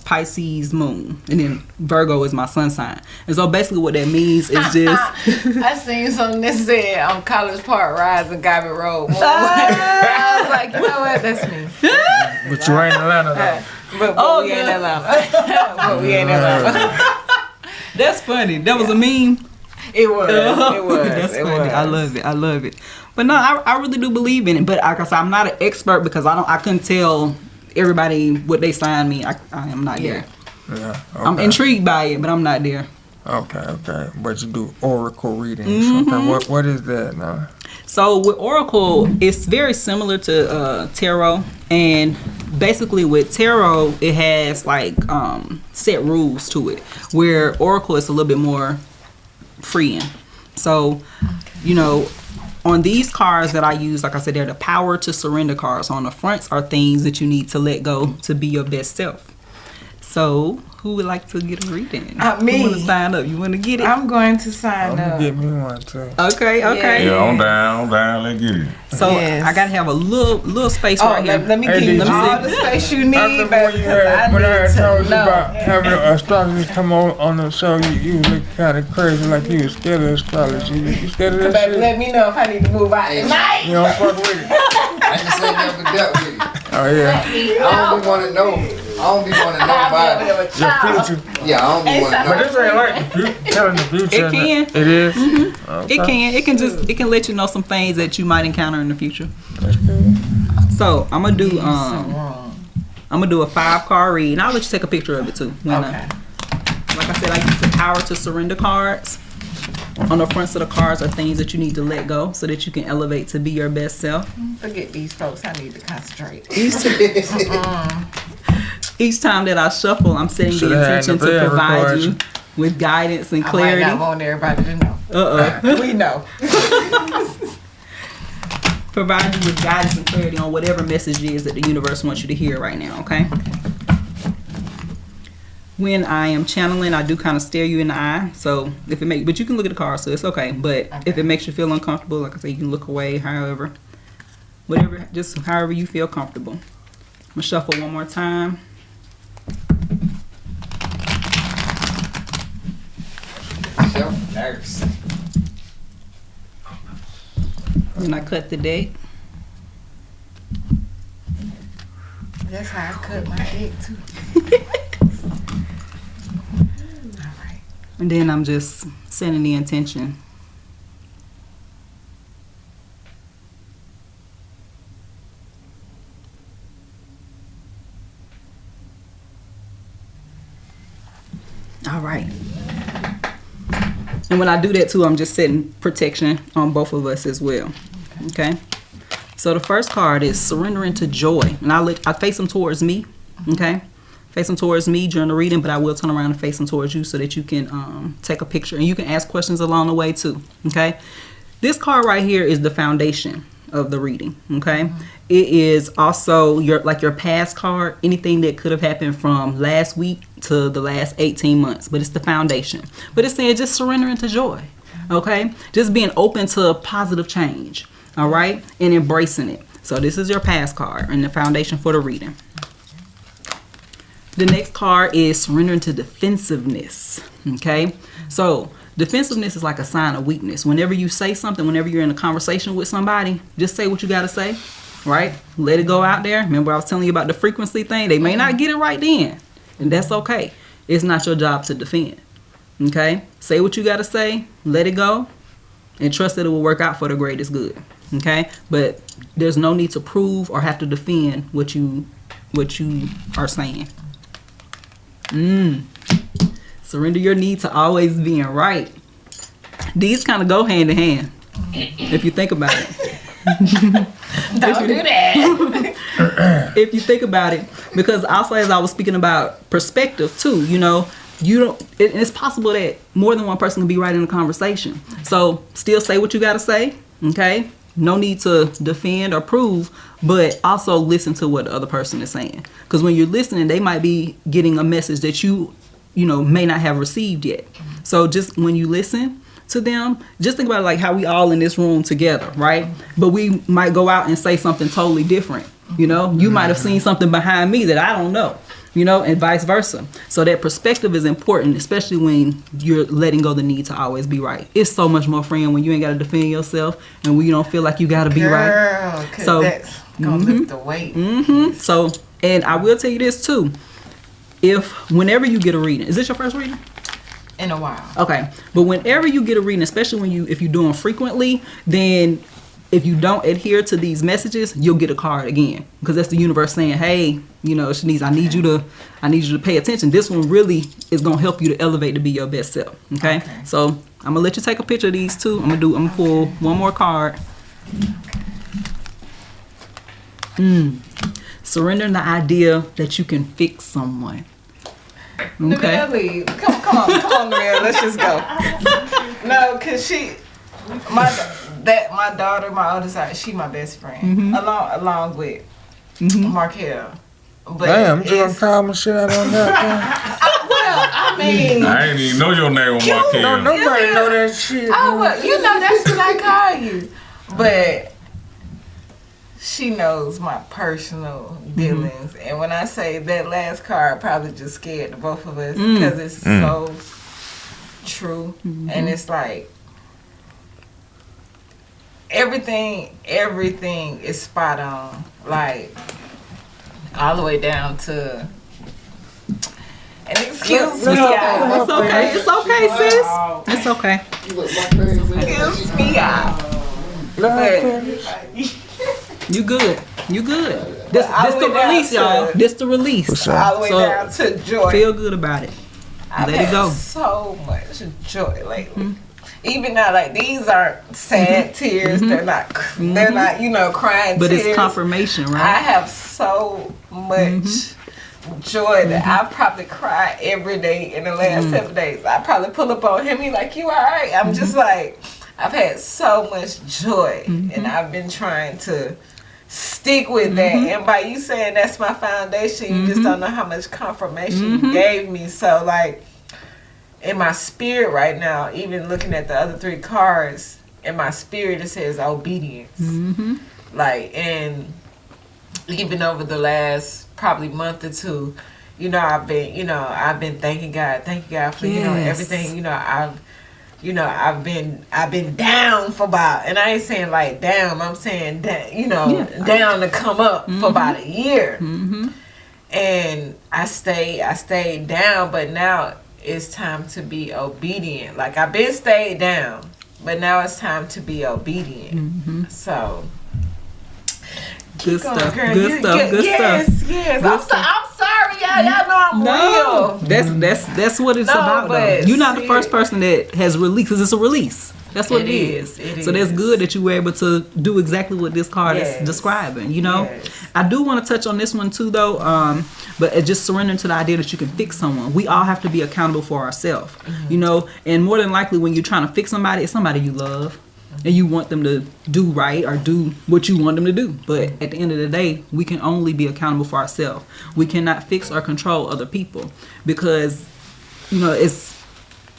Pisces moon, and then Virgo is my sun sign. And so basically what that means is just I seen something that said College Park rising, Garbage Road moon. I was like, you know what, that's me. But you ain't Atlanta though. But we ain't Atlanta. But we ain't Atlanta. That's funny. That was a meme. It was. That's funny. I love it. But no, I really do believe in it. But like I said, I'm not an expert because I couldn't tell everybody what they signed me. I am not there. Yeah. Okay. I'm intrigued by it, but I'm not there. Okay. But you do oracle readings. Okay. What is that now? So with oracle, it's very similar to tarot, and basically with tarot, it has like set rules to it, where oracle is a little bit more freeing. So, on these cards that I use, like I said, they're the power to surrender cards. On the fronts are things that you need to let go to be your best self. So, who would like to get a reading? Me. You want to sign up? You want to get it? I'm going to sign up. Get me one too. Okay. Yeah, I'm down. Let's get it. So I gotta have a little space right here. Let me give you all the space you need. I remember when I told you about having astrologers come on the show, you look kind of crazy, like you was scared of astrology. You scared of that Baby, shit? let me know if I need to move out tonight. You don't fuck with it. I just ain't never dealt with it. Oh yeah. I don't be want to know. I don't be want to know about it. Your future. Yeah, I don't be want to But know. this ain't like the future. Telling the future. It can. It is. Okay. It can let you know some things that you might encounter in the future. So I'm gonna do a 5-card read, and I'll let you take a picture of it too. When, Okay. like I said, I use the power to surrender cards. On the fronts of the cards are things that you need to let go so that you can elevate to be your best self. Forget these folks. I need to concentrate. Each time that I shuffle, I'm setting Should've the had intention the to bell provide record. you with guidance and I might clarity. not want everybody to know. We know. Provide you with guidance and clarity on whatever message it is that the universe wants you to hear right now, okay? When I am channeling, I do kind of stare you in the eye. So if it makes, but you can look at the card, so it's okay. But if it makes you feel uncomfortable, like I say, you can look away, however, whatever, just however you feel comfortable. I'm gonna shuffle one more time. Nurse. And I cut the deck. That's how I cut my dick too. Alright. And then I'm just setting the intention. All right. And when I do that too, I'm just setting protection on both of us as well. Okay. So the first card is surrendering to joy. And I face them towards me. Okay. Face them towards me during the reading, but I will turn around and face them towards you so that you can take a picture. And you can ask questions along the way too. Okay. This card right here is the foundation of the reading. Okay. It is also your past card, anything that could have happened from last week to the last 18 months, but it's the foundation. But it's saying just surrendering to joy. Okay. Just being open to positive change. All right. And embracing it. So this is your past card and the foundation for the reading. The next card is surrendering to defensiveness. Okay. So defensiveness is like a sign of weakness. Whenever you say something, whenever you're in a conversation with somebody, just say what you got to say, right? Let it go out there. Remember I was telling you about the frequency thing? They may not get it right then, and that's okay. It's not your job to defend, okay? Say what you got to say, let it go, and trust that it will work out for the greatest good, okay? But there's no need to prove or have to defend what you are saying. Surrender your need to always being right. These kind of go hand in hand, if you think about it. Don't do that. If you think about it, because also as I was speaking about perspective too, it's possible that more than one person can be right in a conversation. So still say what you got to say, okay? No need to defend or prove, but also listen to what the other person is saying. Because when you're listening, they might be getting a message that you may not have received yet. So just when you listen to them, just think about it like how we all in this room together, right? But we might go out and say something totally different. You might have seen something behind me that I don't know, and vice versa. So that perspective is important, especially when you're letting go the need to always be right. It's so much more freeing when you ain't got to defend yourself and when you don't feel like you got to be right. Girl, 'cause So that's gonna lift the weight. So, and I will tell you this too. Whenever you get a reading, is this your first reading? In a while. Okay, but whenever you get a reading, especially if you're doing frequently, then if you don't adhere to these messages, you'll get a card again, because that's the universe saying, "Hey, Shanice, I need you to pay attention. This one really is gonna help you to elevate to be your best self." Okay, so I'm gonna let you take a picture of these two. I'm gonna pull one more card. Surrendering the idea that you can fix someone. Okay. Nelly, come on, Nelly, let's just go. No, cause my daughter, my oldest side, she my best friend, along with Markel. But Damn, you gonna call my shit out on that? I mean, I ain't even know your name on my No, camera. nobody know that shit. oh well, that's what I call you. But she knows my personal dealings, and when I say that last card, probably just scared the both of us because it's so true, and it's like everything is spot on. Like all the way down to. And excuse me, It's okay. It's okay, sis. It's okay. excuse me, y'all. But You good. You good. This all the the way down release, to- y'all. This the release. all the way So, down to joy. Feel good about it. I've Let had it go. so much joy lately. Even now, like these aren't sad tears. They're not. They're not. Crying But tears. it's confirmation, I right? have so much joy that I probably cry every day in the last 7 days. I probably pull up on him. He like, you all right? I'm just like, I've had so much joy, and I've been trying to stick with that. And by you saying that's my foundation, you just don't know how much confirmation you gave me. So like, in my spirit right now, even looking at the other 3 cards, in my spirit it says obedience. Like, and even over the last probably month or 2, I've been thanking God for everything. I've been down for about, and I ain't saying like down, I'm saying down to come up for about a year. And I stayed down, but now it's time to be obedient. Like, I've been stayed down, but now it's time to be obedient. So Good going, stuff. girl. Good stuff. Good Yes. stuff. I'm sorry, y'all. Y'all know I'm No, real. that's what it's No, about. Though. but You're not the see- first person that has released, because it's a release. That's what It it is. is. It So that's is. good that you were able to do exactly what this card Yes. is describing. Yes. I do want to touch on this one too, though. But just surrendering to the idea that you can fix someone. We all have to be accountable for ourselves. And more than likely, when you're trying to fix somebody, it's somebody you love. And you want them to do right or do what you want them to do. But at the end of the day, we can only be accountable for ourselves. We cannot fix or control other people, because, it's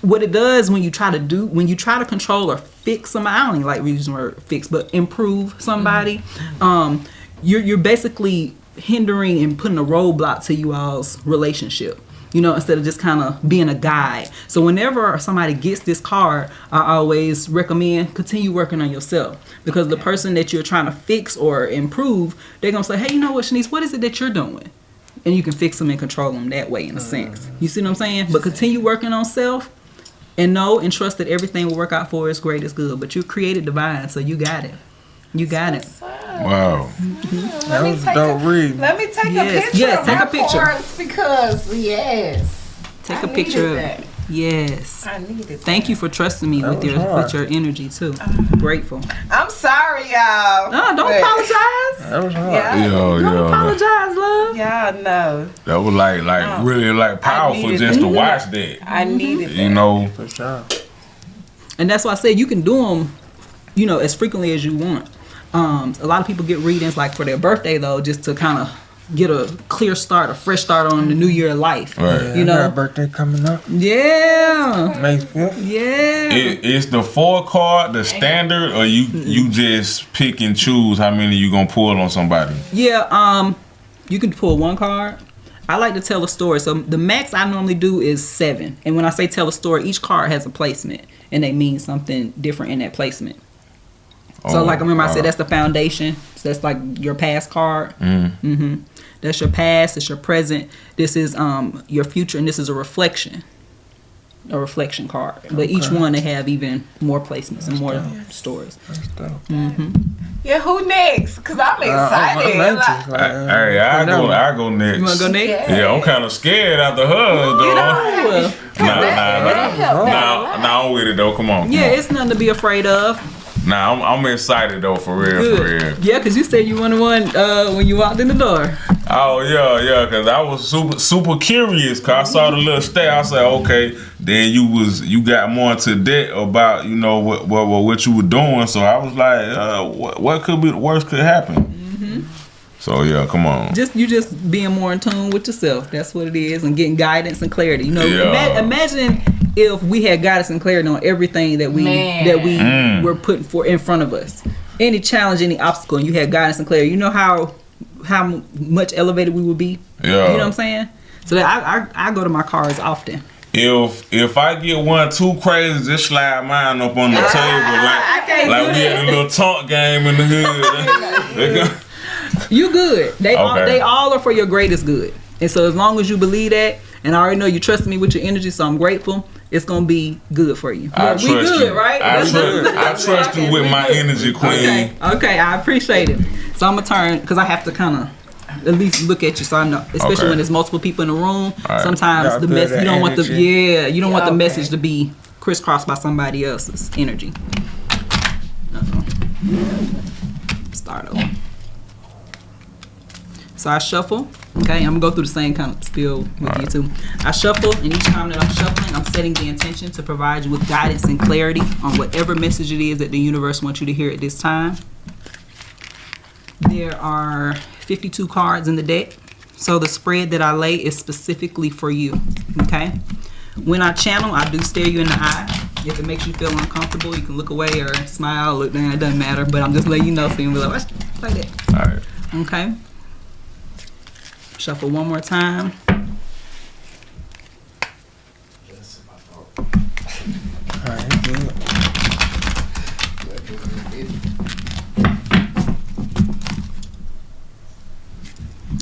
what it does when you try to control or fix somebody. I don't even like using the word fix, but improve somebody. You're basically hindering and putting a roadblock to you all's relationship. Instead of just kind of being a guide. So whenever somebody gets this card, I always recommend continue working on yourself, because the person that you're trying to fix or improve, they're going to say, hey, you know what, Shanice, what is it that you're doing? And you can fix them and control them that way, in a sense. You see what I'm saying? But continue working on self, and know and trust that everything will work out for us great is good. But you're created divine, so you got it. You got it. Wow. That was a dope read. Let me take Yes, a picture yes, of take my a picture. cards, because Take I a picture of needed it. that. Yes. I needed Thank you for trusting me with was hard. your energy too. Grateful. I'm sorry, y'all. No, don't But apologize. That was hard. Yeah. Don't Yeah. apologize, love. Y'all know That was like really like powerful needed just to that. watch that. I needed You that. know. For sure. And that's why I said you can do them, as frequently as you want. A lot of people get readings like for their birthday though, just to kind of get a clear start, a fresh start on the new year of life. Right. Yeah, I got a birthday coming up. Yeah. May 5th. Yeah. Is the 4 card the standard, or you just pick and choose how many you gonna pull on somebody? Yeah, you can pull 1 card. I like to tell a story. So the max I normally do is 7. And when I say tell a story, each card has a placement, and they mean something different in that placement. So Oh, like remember I wow. said that's the foundation. So that's like your past card. That's your past. It's your present. This is your future, and this is a reflection card. But each one they have even more placements and more stories. That's dope. Yeah, who next? Because I'm excited. I'm anxious. Like, Hey, I go next. You wanna go next? Yeah, I'm kind of scared after her though. Well, Nah, I'm with it though. Come on. yeah, it's nothing to be afraid of. Nah, I'm excited though, for real, Good. for real. Yeah, because you said you wanted one when you walked in the door. Oh yeah, cause I was super curious. Cause I saw the little stat. I said, okay. Then you got more into that about what you were doing. So I was like, what could be the worst could happen? So yeah, come on. You just being more in tune with yourself. That's what it is, and getting guidance and clarity. Yeah. Imagine if we had guidance and clarity on everything that we were putting in front of us. Any challenge, any obstacle, and you had guidance and clarity. You know how much elevated we would be. Yeah. You know what I'm saying? So that I go to my cards often. If I get one too crazy, just slide mine up on the table like we had a little talk game in the hood. You good. They Okay. all are for your greatest good. And so as long as you believe that, and I already know you trust me with your energy, so I'm grateful, it's gonna be good for you. I we trust good, you. right? I trust you with my energy, queen. Okay, I appreciate it. So I'm gonna turn, because I have to kind of at least look at you, so I know, especially when there's multiple people in the room. Right. Sometimes Yeah, I the feel message, that you don't want the energy. you don't want the Okay. message to be crisscrossed by somebody else's energy. Start over. So I shuffle. Okay, I'm gonna go through the same kind of spiel with you too. I shuffle, and each time that I'm shuffling, I'm setting the intention to provide you with guidance and clarity on whatever message it is that the universe wants you to hear at this time. There are 52 cards in the deck, so the spread that I lay is specifically for you. Okay. When I channel, I do stare you in the eye. If it makes you feel uncomfortable, you can look away or smile, look down. It doesn't matter, but I'm just letting you know so you can be like, "What's like that?" All right. Okay. Shuffle one more time. Alright, good.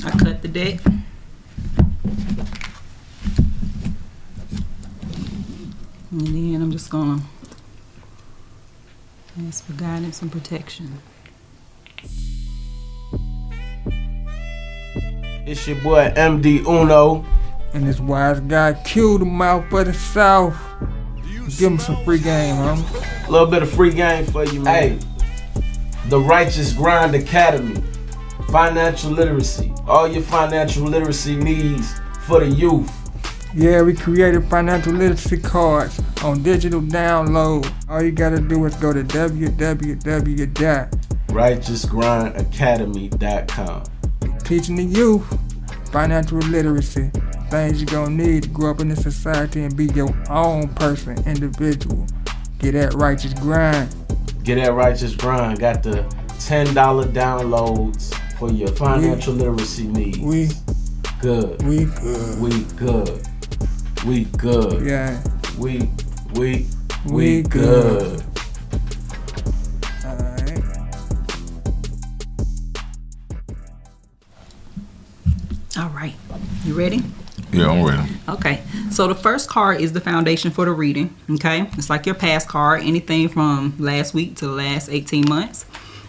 I cut the deck. And then I'm just gonna ask for guidance and protection. It's your boy MD Uno. And this wise guy killed him out for the South. Give him some free game, homie. A little bit of free game for you, man. Hey, the Righteous Grind Academy. Financial literacy. All your financial literacy needs for the youth. Yeah, we created financial literacy cards on digital download. All you gotta do is go to www.righteousgrindacademy.com. Teaching the youth financial literacy. Things you're gonna need to grow up in this society and be your own person, individual. Get that righteous grind. Get that Righteous Grind. Got the $10 downloads for your financial literacy needs. We good. We good. We good. We good. Yeah. We We good. Alright. All right. You ready? Yeah, I'm ready. Okay. So the first card is the foundation for the reading. Okay. It's like your past card, anything from last week to the last 18 months.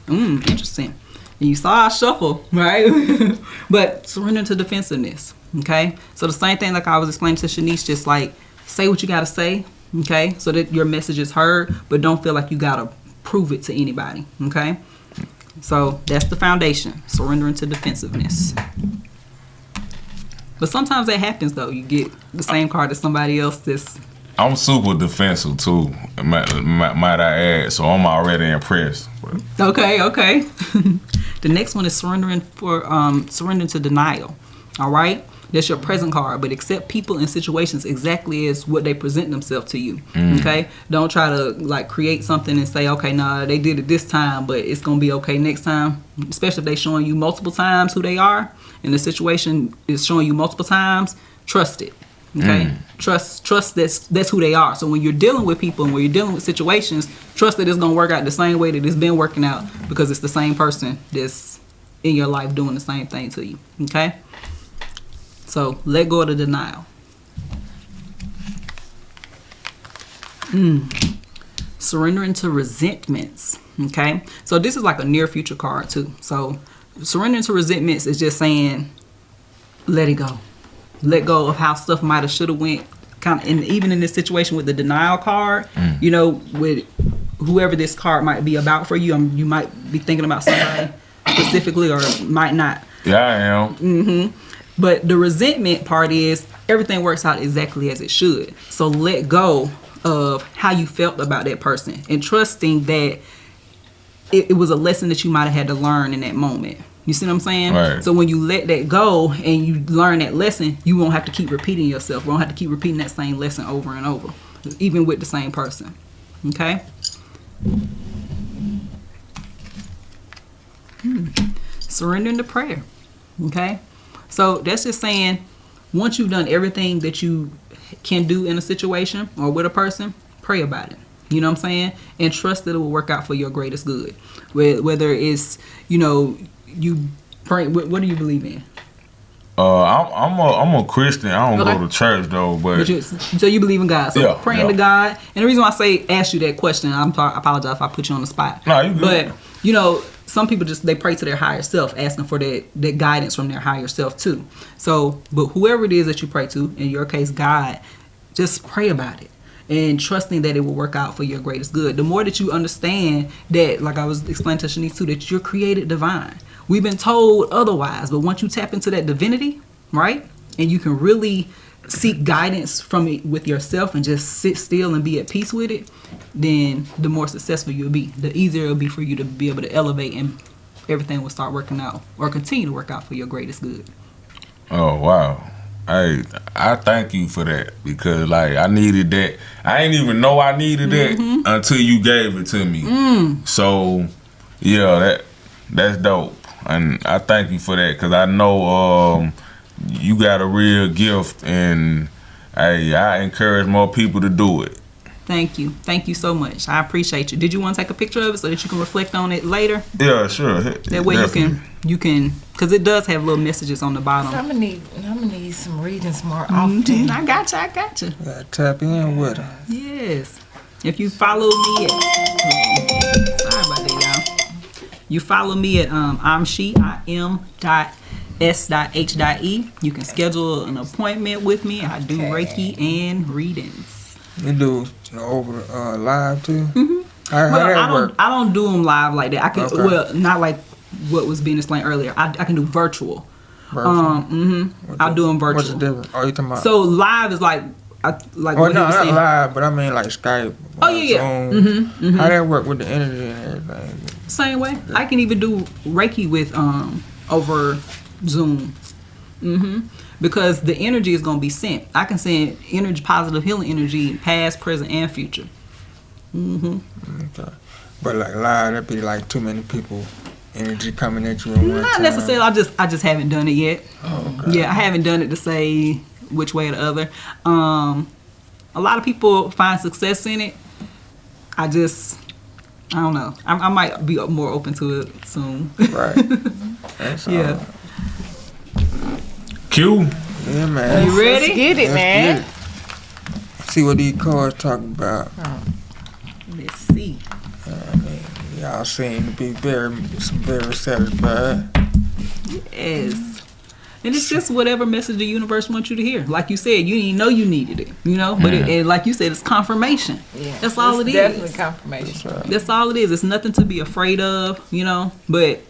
Interesting. And you saw I shuffle, right? But surrender to defensiveness. Okay. So the same thing like I was explaining to Shanique, just like say what you got to say. Okay. So that your message is heard, but don't feel like you got to prove it to anybody. Okay. So that's the foundation, surrendering to defensiveness. But sometimes that happens though. You get the same card as somebody else that's... I'm super defensive too, might I add, so I'm already impressed. Okay. The next one is surrendering to denial. All right? That's your present card, but accept people and situations exactly as what they present themselves to you. Okay? Don't try to like create something and say, okay, nah, they did it this time, but it's going to be okay next time. Especially if they're showing you multiple times who they are and the situation is showing you multiple times, trust it. Okay? Trust that's who they are. So when you're dealing with people and when you're dealing with situations, trust that it's going to work out the same way that it's been working out because it's the same person that's in your life doing the same thing to you. Okay? So let go of the denial. Surrendering to resentments. Okay? So this is like a near future card too. So surrendering to resentments is just saying, let it go. Let go of how stuff might have, should have went. Kind of, and even in this situation with the denial card, you know, with whoever this card might be about for you, you might be thinking about somebody specifically or might not. Yeah, I am. But the resentment part is everything works out exactly as it should. So let go of how you felt about that person and trusting that it was a lesson that you might have had to learn in that moment. You see what I'm saying? Right. So when you let that go and you learn that lesson, you won't have to keep repeating yourself. You won't have to keep repeating that same lesson over and over, even with the same person. Okay? Surrendering to prayer. Okay? So that's just saying, once you've done everything that you can do in a situation or with a person, pray about it. You know what I'm saying? And trust that it will work out for your greatest good. Whether it's, you know, you Pray. What do you believe in? I'm a Christian. I don't Okay. go to church though, but So you believe in God. So Yeah, praying to God. And the reason why I ask you that question, I apologize if I put you on the spot. No, you good. But you know, some people they pray to their higher self, asking for that guidance from their higher self too. So, but whoever it is that you pray to, in your case, God, just pray about it and trusting that it will work out for your greatest good. The more that you understand that, like I was explaining to Shanique too, that you're created divine. We've been told otherwise, but once you tap into that divinity, right, and you can really seek guidance from it with yourself and just sit still and be at peace with it, then the more successful you'll be. The easier it'll be for you to be able to elevate, and everything will start working out or continue to work out for your greatest good. Oh wow. I thank you for that, because like I needed that. I didn't even know I needed that until you gave it to me. So yeah, that's dope, and I thank you for that, because I know you got a real gift, and I encourage more people to do it. Thank you so much. I appreciate you. Did you want to take a picture of it so that you can reflect on it later? Yeah, sure. That way you can, because it does have little messages on the bottom. I'm gonna need some readings more often. I got you. Gotta tap in with her. Yes. If you follow me sorry about that, y'all. You follow me at I'm S.H.E, I.M.S.H.E. You can schedule an appointment with me. I do Reiki and readings. You do over live too? How Well, that work? I don't do them live like that. I can Okay. well, not like what was being explained earlier. I can do virtual. I'll do them virtual. What's the difference? Oh, you talking about? So live is like well, what no, he was not saying. live, but I mean like Skype. Oh, yeah. Zoom. How that work with the energy and everything? Same way. I can even do Reiki with over Zoom. Because the energy is gonna be sent. I can send energy, positive healing energy, past, present, and future. Okay. But like live, that'd be like too many people, energy coming at you at one Not time. necessarily. I just haven't done it yet. Yeah, I haven't done it to say which way or the other. A lot of people find success in it. I don't know. I might be more open to it soon. Right. That's all. Yeah. Q. Yeah, man. You ready? Let's get it, Let's man. get it. See what these cards talking about. Let's see. Y'all seem to be very satisfied. Yes. And it's just whatever message the universe wants you to hear. Like you said, you didn't know you needed it, you know? But and like you said, it's confirmation. Yeah. That's all It's it is. Definitely confirmation. That's all it is. It's nothing to be afraid of, you know? But,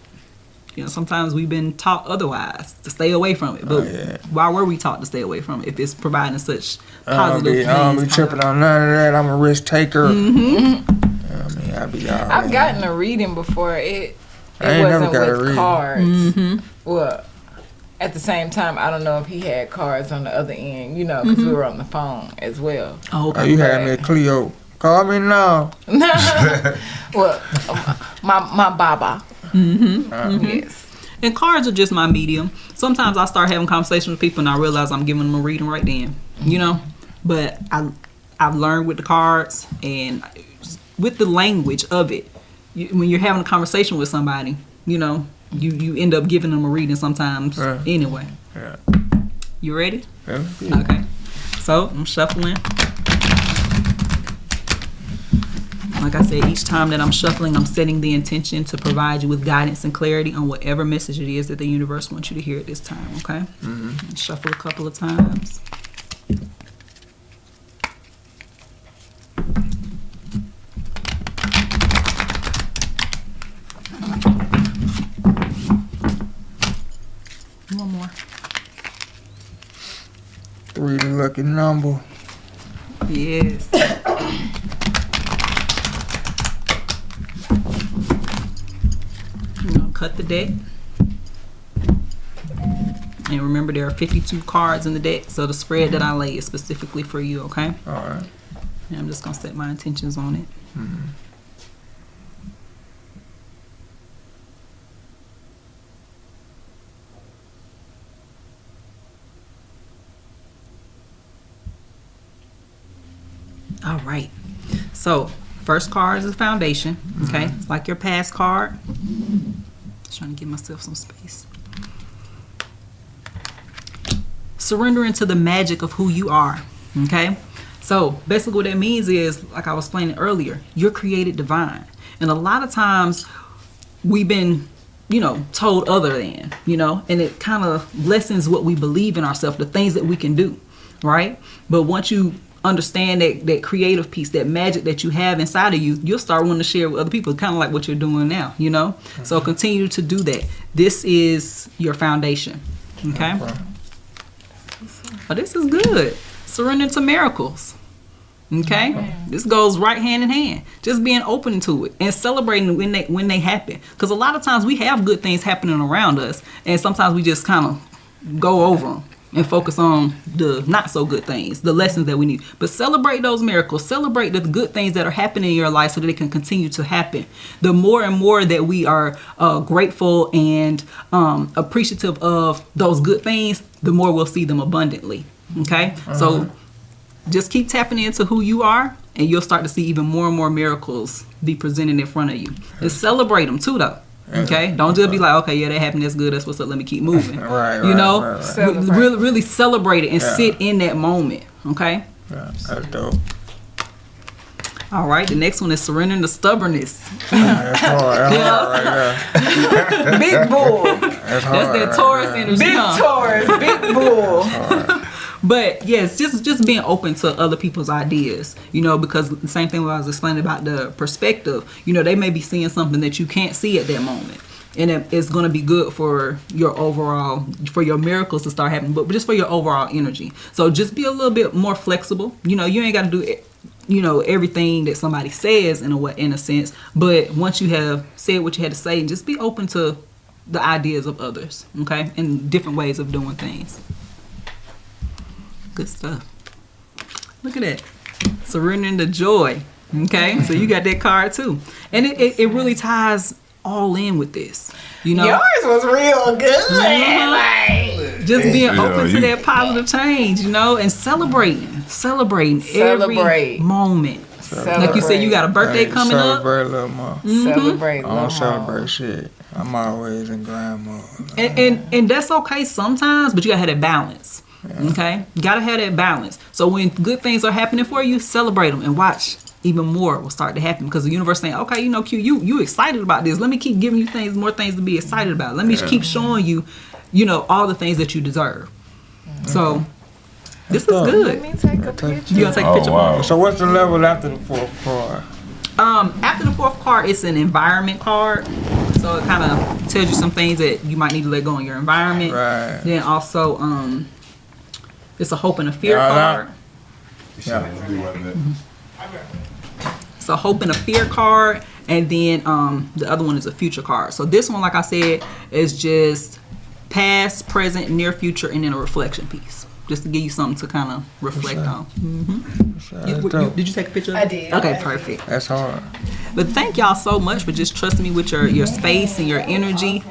you know, sometimes we've been taught otherwise, to stay away from it. But why were we taught to stay away from it if it's providing such positive I don't be things? tripping on none of that. I'm a risk taker. I mean, I be all right. I've gotten a reading before. It I ain't never wasn't got a with reading. cards. Well, at the same time, I don't know if he had cards on the other end, you know, because we were on the phone as well. Oh, Oh, okay. you had me a Cleo. Call me now. Well, my baba. Yes. And cards are just my medium. Sometimes I start having conversations with people and I realize I'm giving them a reading right then, you know? But I've learned with the cards and with the language of it, when you're having a conversation with somebody, you know, you end up giving them a reading sometimes anyway. Yeah. You ready? Yeah. Okay. So I'm shuffling. Like I said, each time that I'm shuffling, I'm setting the intention to provide you with guidance and clarity on whatever message it is that the universe wants you to hear at this time, okay? Shuffle a couple of times. One more. 3 the lucky number. Yes. You're gonna cut the deck. And remember, there are 52 cards in the deck, so the spread that I lay is specifically for you, okay? All right. And I'm just gonna set my intentions on it. All right. So, first card is the foundation, okay? It's like your past card. Just trying to give myself some space. surrendering to the magic of who you are. Okay? So basically what that means is, like I was explaining earlier, you're created divine. And a lot of times we've been, told other than, and it kind of lessens what we believe in ourselves, the things that we can do, right? But once you understand that creative piece, that magic that you have inside of you, you'll start wanting to share with other people, kind of like what you're doing now, So continue to do that. This is your foundation, okay? Oh, this is good. Surrender to miracles. Okay, this goes right hand in hand. Just being open to it and celebrating when they happen. Because a lot of times we have good things happening around us, and sometimes we just kind of go over them and focus on the not so good things, the lessons that we need. But celebrate those miracles. Celebrate the good things that are happening in your life so that they can continue to happen. The more and more that we are grateful and appreciative of those good things, the more we'll see them abundantly. Okay, so just keep tapping into who you are, and you'll start to see even more and more miracles be presented in front of you. And celebrate them too, though. Okay, don't just be like, okay, yeah, that happened, that's good, that's what's up, let me keep moving. Right. Really celebrate it and sit in that moment. Okay. Yeah, that's dope. All right, the next one is surrendering to stubbornness. That's hard. That's hard right there. Big bull. That's that Taurus energy. Big Taurus. Big bull. But yes, just being open to other people's ideas, because the same thing what I was explaining about the perspective, they may be seeing something that you can't see at that moment. And it's going to be good for your overall, for your miracles to start happening, but just for your overall energy. So just be a little bit more flexible. You ain't got to do it. Everything that somebody says in a sense, but once you have said what you had to say, just be open to the ideas of others, okay, and different ways of doing things. Good stuff. Look at that. Surrendering to joy, okay, so you got that card too, and it really ties all in with this. Yours was real good. Like, just being open to that positive change, and celebrating every moment. Like you said, you got a birthday coming up. Celebrate a little more. Celebrate. I don't celebrate shit. I'm always in grind mode. And that's okay sometimes, but you gotta have that balance. Yeah. Okay, you gotta have that balance. So when good things are happening for you, celebrate them and watch. Even more will start to happen because the universe saying, okay, Q, you excited about this. Let me keep giving you more things to be excited about. Let me keep showing you, all the things that you deserve. So this is good. Let me take a picture. You gonna take a picture? Wow. So what's the level after the fourth card? After the fourth card, it's an environment card. So it kind of tells you some things that you might need to let go in your environment. Right. Then also, it's a hope and a fear card. It's a hope and a fear card, and then the other one is a future card. So this one, like I said, is just past, present, near future, and then a reflection piece, just to give you something to kind of reflect on. Did you take a picture of it? I did. Okay, perfect. That's hard. But thank y'all so much for just trusting me with your space and your energy.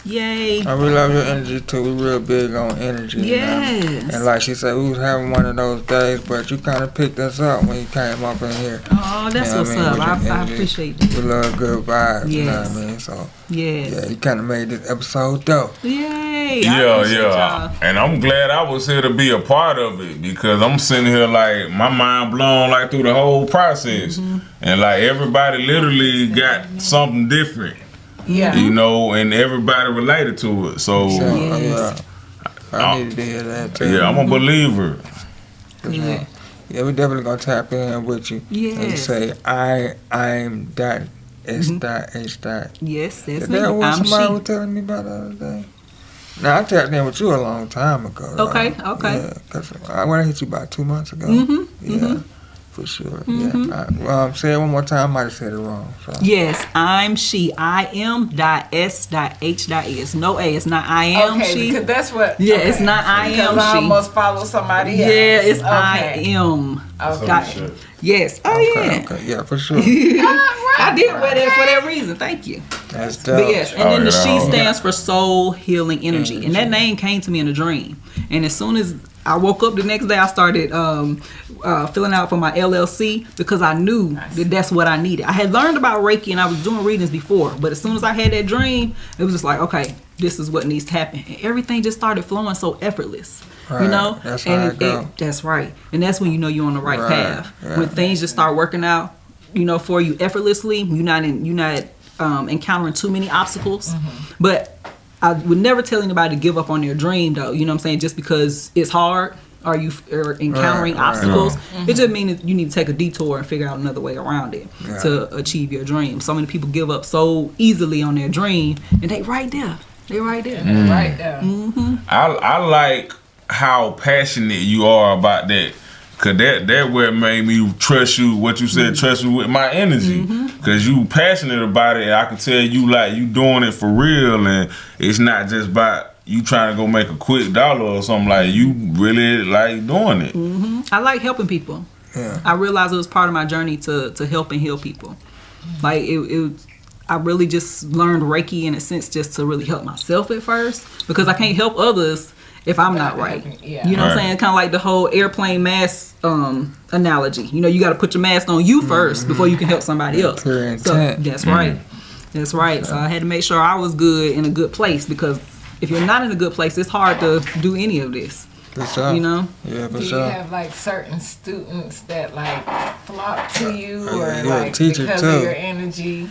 Yay. I really love your energy too. We real big on energy. Yes. And like she said, we was having one of those days, but you kind of picked us up when you came up in here. Oh, that's what's up. I appreciate that. We love good vibes. Yes. You know what I mean? So yes. Yeah, you kind of made this episode dope. Yay. Yeah. And I'm glad I was here to be a part of it because I'm sitting here like my mind blown like through the whole process. And like everybody literally got something different. Yeah. And everybody related to it. So I needed to hear that too. Yeah, I'm a believer. Yeah. Yeah, we definitely gonna tap in with you. Yes. And say I'm dot S dot H dot. Yes, that's That me. what I'm somebody she. was telling me about the other day. Now I tapped in with you a long time ago. Okay. Yeah, cause when I hit you about 2 months ago. Yeah. For sure. Yeah. Say it one more time. I might have said it wrong. So. Yes, I'm she. I am dot S dot H dot E. It's no A. It's not I am she. Because that's what. Yeah, it's not I am because I she. almost follow somebody else. Yeah, it's I am. Okay. Yes. Oh yeah. Okay. Yeah, for sure. I did wear that for that reason. Thank you. That's dope. But yes, and then the she stands for soul healing energy, and that name came to me in a dream. And as soon as I woke up the next day, I started filling out for my LLC because I knew that that's what I needed. I had learned about Reiki and I was doing readings before, but as soon as I had that dream, it was just like, okay, this is what needs to happen. And everything just started flowing so effortless. You know, That's how it go. That's right, and that's when you know you're on the right path. Yeah. When things just start working out, you know, for you effortlessly. You're not encountering too many obstacles. But I would never tell anybody to give up on their dream, though. You know what I'm saying? Just because it's hard, or you are encountering obstacles, it just means that you need to take a detour and figure out another way around it to achieve your dream. So many people give up so easily on their dream, and they right there. Right there. I like how passionate you are about that. Cause that what made me trust you. What you said, trust me with my energy. Cause you passionate about it, and I can tell you like you doing it for real, and it's not just about you trying to go make a quick dollar or something. Like you really like doing it. I like helping people. Yeah. I realized it was part of my journey to help and heal people. Like I really just learned Reiki in a sense just to really help myself at first, because I can't help others if I'm not right. Yeah. You know what I'm saying? Kind of like the whole airplane mask analogy. You know, you got to put your mask on you first before you can help somebody else. Clear So intent. that's right. That's right. So I had to make sure I was good in a good place, because if you're not in a good place, it's hard to do any of this. For sure. You know? Yeah, for Do you sure. have like certain students that like flock to you, or you're a like teacher, because too. of your energy?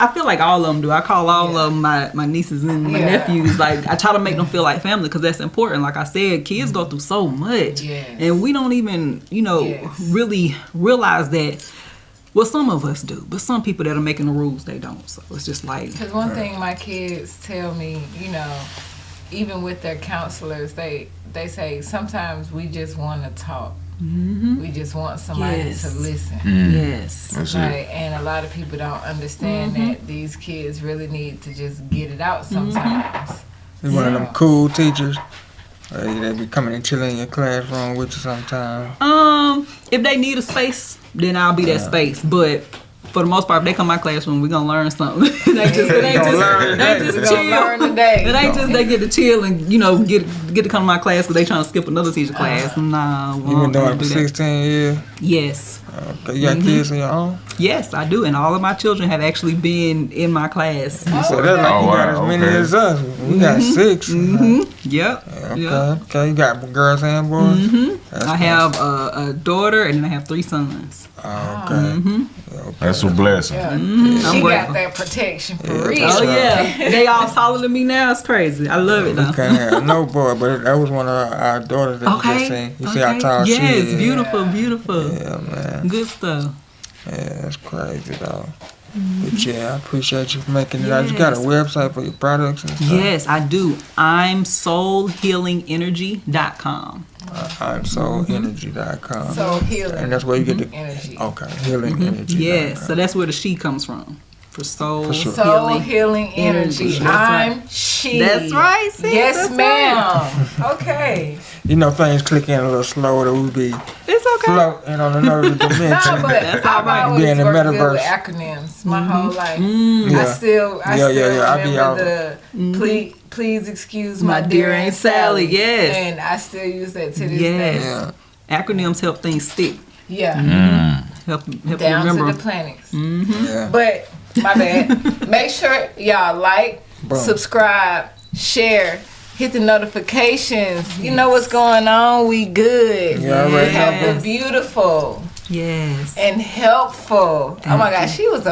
I feel like all of them do. I call all of them my nieces and my nephews. Like, I try to make them feel like family, because that's important. Like I said, kids go through so much. And we don't even, really realize that. Well, some of us do, but some people that are making the rules, they don't. So it's just like... Because one thing my kids tell me, even with their counselors, they say sometimes we just want to talk. We just want somebody to listen. Yes. Right? And a lot of people don't understand that these kids really need to just get it out sometimes. You one of them cool teachers. They be coming and chilling in your classroom with you sometimes. If they need a space, then I'll be that space. But for the most part, if they come to my classroom, we're gonna learn something. It ain't just chill. Learn today. It ain't just they get to chill and get to come to my class because they trying to skip another teacher class. Nah, You been doing it for 16 years? Yes. Okay, you got kids of your own? Yes, I do, and all of my children have actually been in my class. So that's like you got as many as us. We got 6. Yep. Okay. You got girls and boys? I have a daughter, and then I have 3 sons. Okay. That's a blessing. She grateful. got that protection for real. Oh yeah, they all taller than me now. It's crazy. I love it though. We can't have no boy, but that was one of our daughters that you just seen. You see how tall she is? Yes, beautiful. Yeah, man. Good stuff. Yeah, that's crazy, though. But yeah, I appreciate you for making it out. You got a website for your products and stuff? Yes, I do. I'm SoulHealingEnergy.com. I'm SoulEnergy.com. So healing. And that's where you get the energy. Okay, healing energy. Yes, so that's where the she comes from. For soul, For sure. Soul healing energy. That's I'm right. she. That's right, sis. Yes, That's ma'am. Okay. You know, things click in a little slower than we be It's okay. floating on another dimension. No, but That's all I've right. always Be in the worked good metaverse. with acronyms my whole life. Yeah. I still I be out. remember the please excuse my My dear Aunt Sally. yes. And I still use that to this Yes. day. Yeah. Acronyms help things stick. Yeah. Help you Down remember. to the planets. Yeah. But my bad. Make sure y'all like, Boom. subscribe, share, hit the notifications. You know what's going on. We good. You already We have know. been beautiful Yes. and helpful. Oh my gosh, she's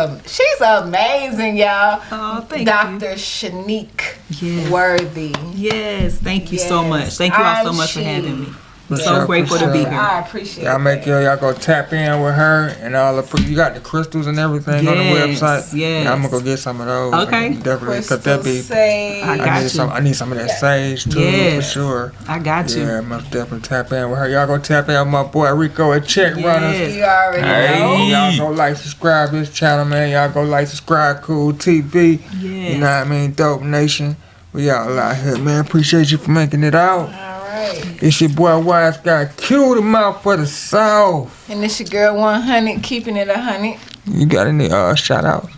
amazing, y'all. Oh, thank you. Dr. Shanique Yes. Worthey. Yes. Thank you so Yes. much. Thank you all so I'm much for she. having me. I'm For so sure, grateful for to be sure. here. I appreciate Y'all make that. sure y'all go tap in with her and all the. You got the crystals and everything on the Yes, website. yes. Yeah, I'm gonna go get some of those. Okay. Definitely, cause that Crystal be. Sage. I got you. I need some of that sage too, Yes. for sure. I got you. Yeah, must definitely tap in with her. Y'all go tap in with my boy Rico at Cheque Runnerz. Yes. You already know. Y'all go like, subscribe to his channel, man. Y'all go like, subscribe, Cool TV. Yes. You know what I mean? Dope Nation. We all out here, man. Appreciate you for making it out. All right. It's your boy Wise Guy. Cue them out for the South. And this your girl 100, keeping it 100. You got any shout outs?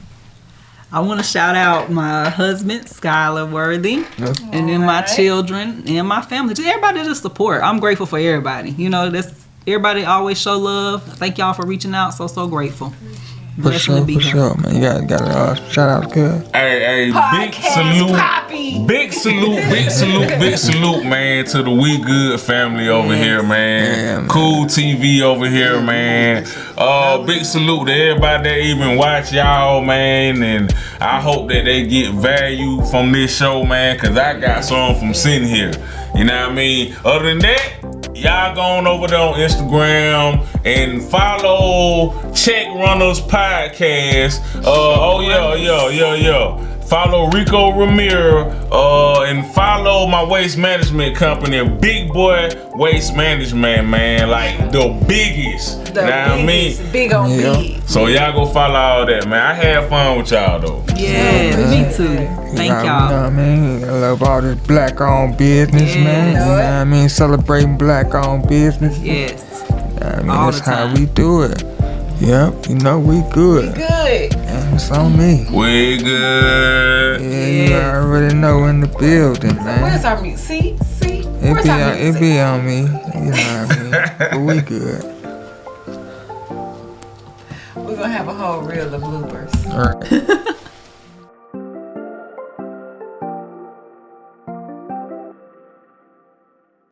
I want to shout out my husband, Skylar Worthy, and then my children and my family. Just everybody to support. I'm grateful for everybody. You know, everybody always show love. Thank y'all for reaching out. So grateful. For Blessing to be here. sure, man. You got shout out, cuz. Hey, big salute, man, to the We Good family over here, man. Yeah, man. Cool TV over here, man. Big salute to everybody that even watch y'all, man, and I hope that they get value from this show, man, cause I got some from sitting here. You know what I mean? Other than that, y'all go on over there on Instagram and follow Cheque Runnerz podcast. Follow Rico Ramere and follow my waste management company, Big Boy Waste Management, man. Like the biggest. Big on big. So y'all go follow all that, man. I had fun with y'all though. Yeah, me too. Thank y'all. You know what I mean? I love all this black-owned business, man. You know what I mean? Celebrating black-owned business. Yes. I mean, All that's the time. how we do it. Yep, you know we good. Good. And it's on me. We good. Yeah, you already know in the building, man. Where's our music? See? Where's our It music? be on me. You know what I mean? But we good. We're gonna have a whole reel of bloopers. All right.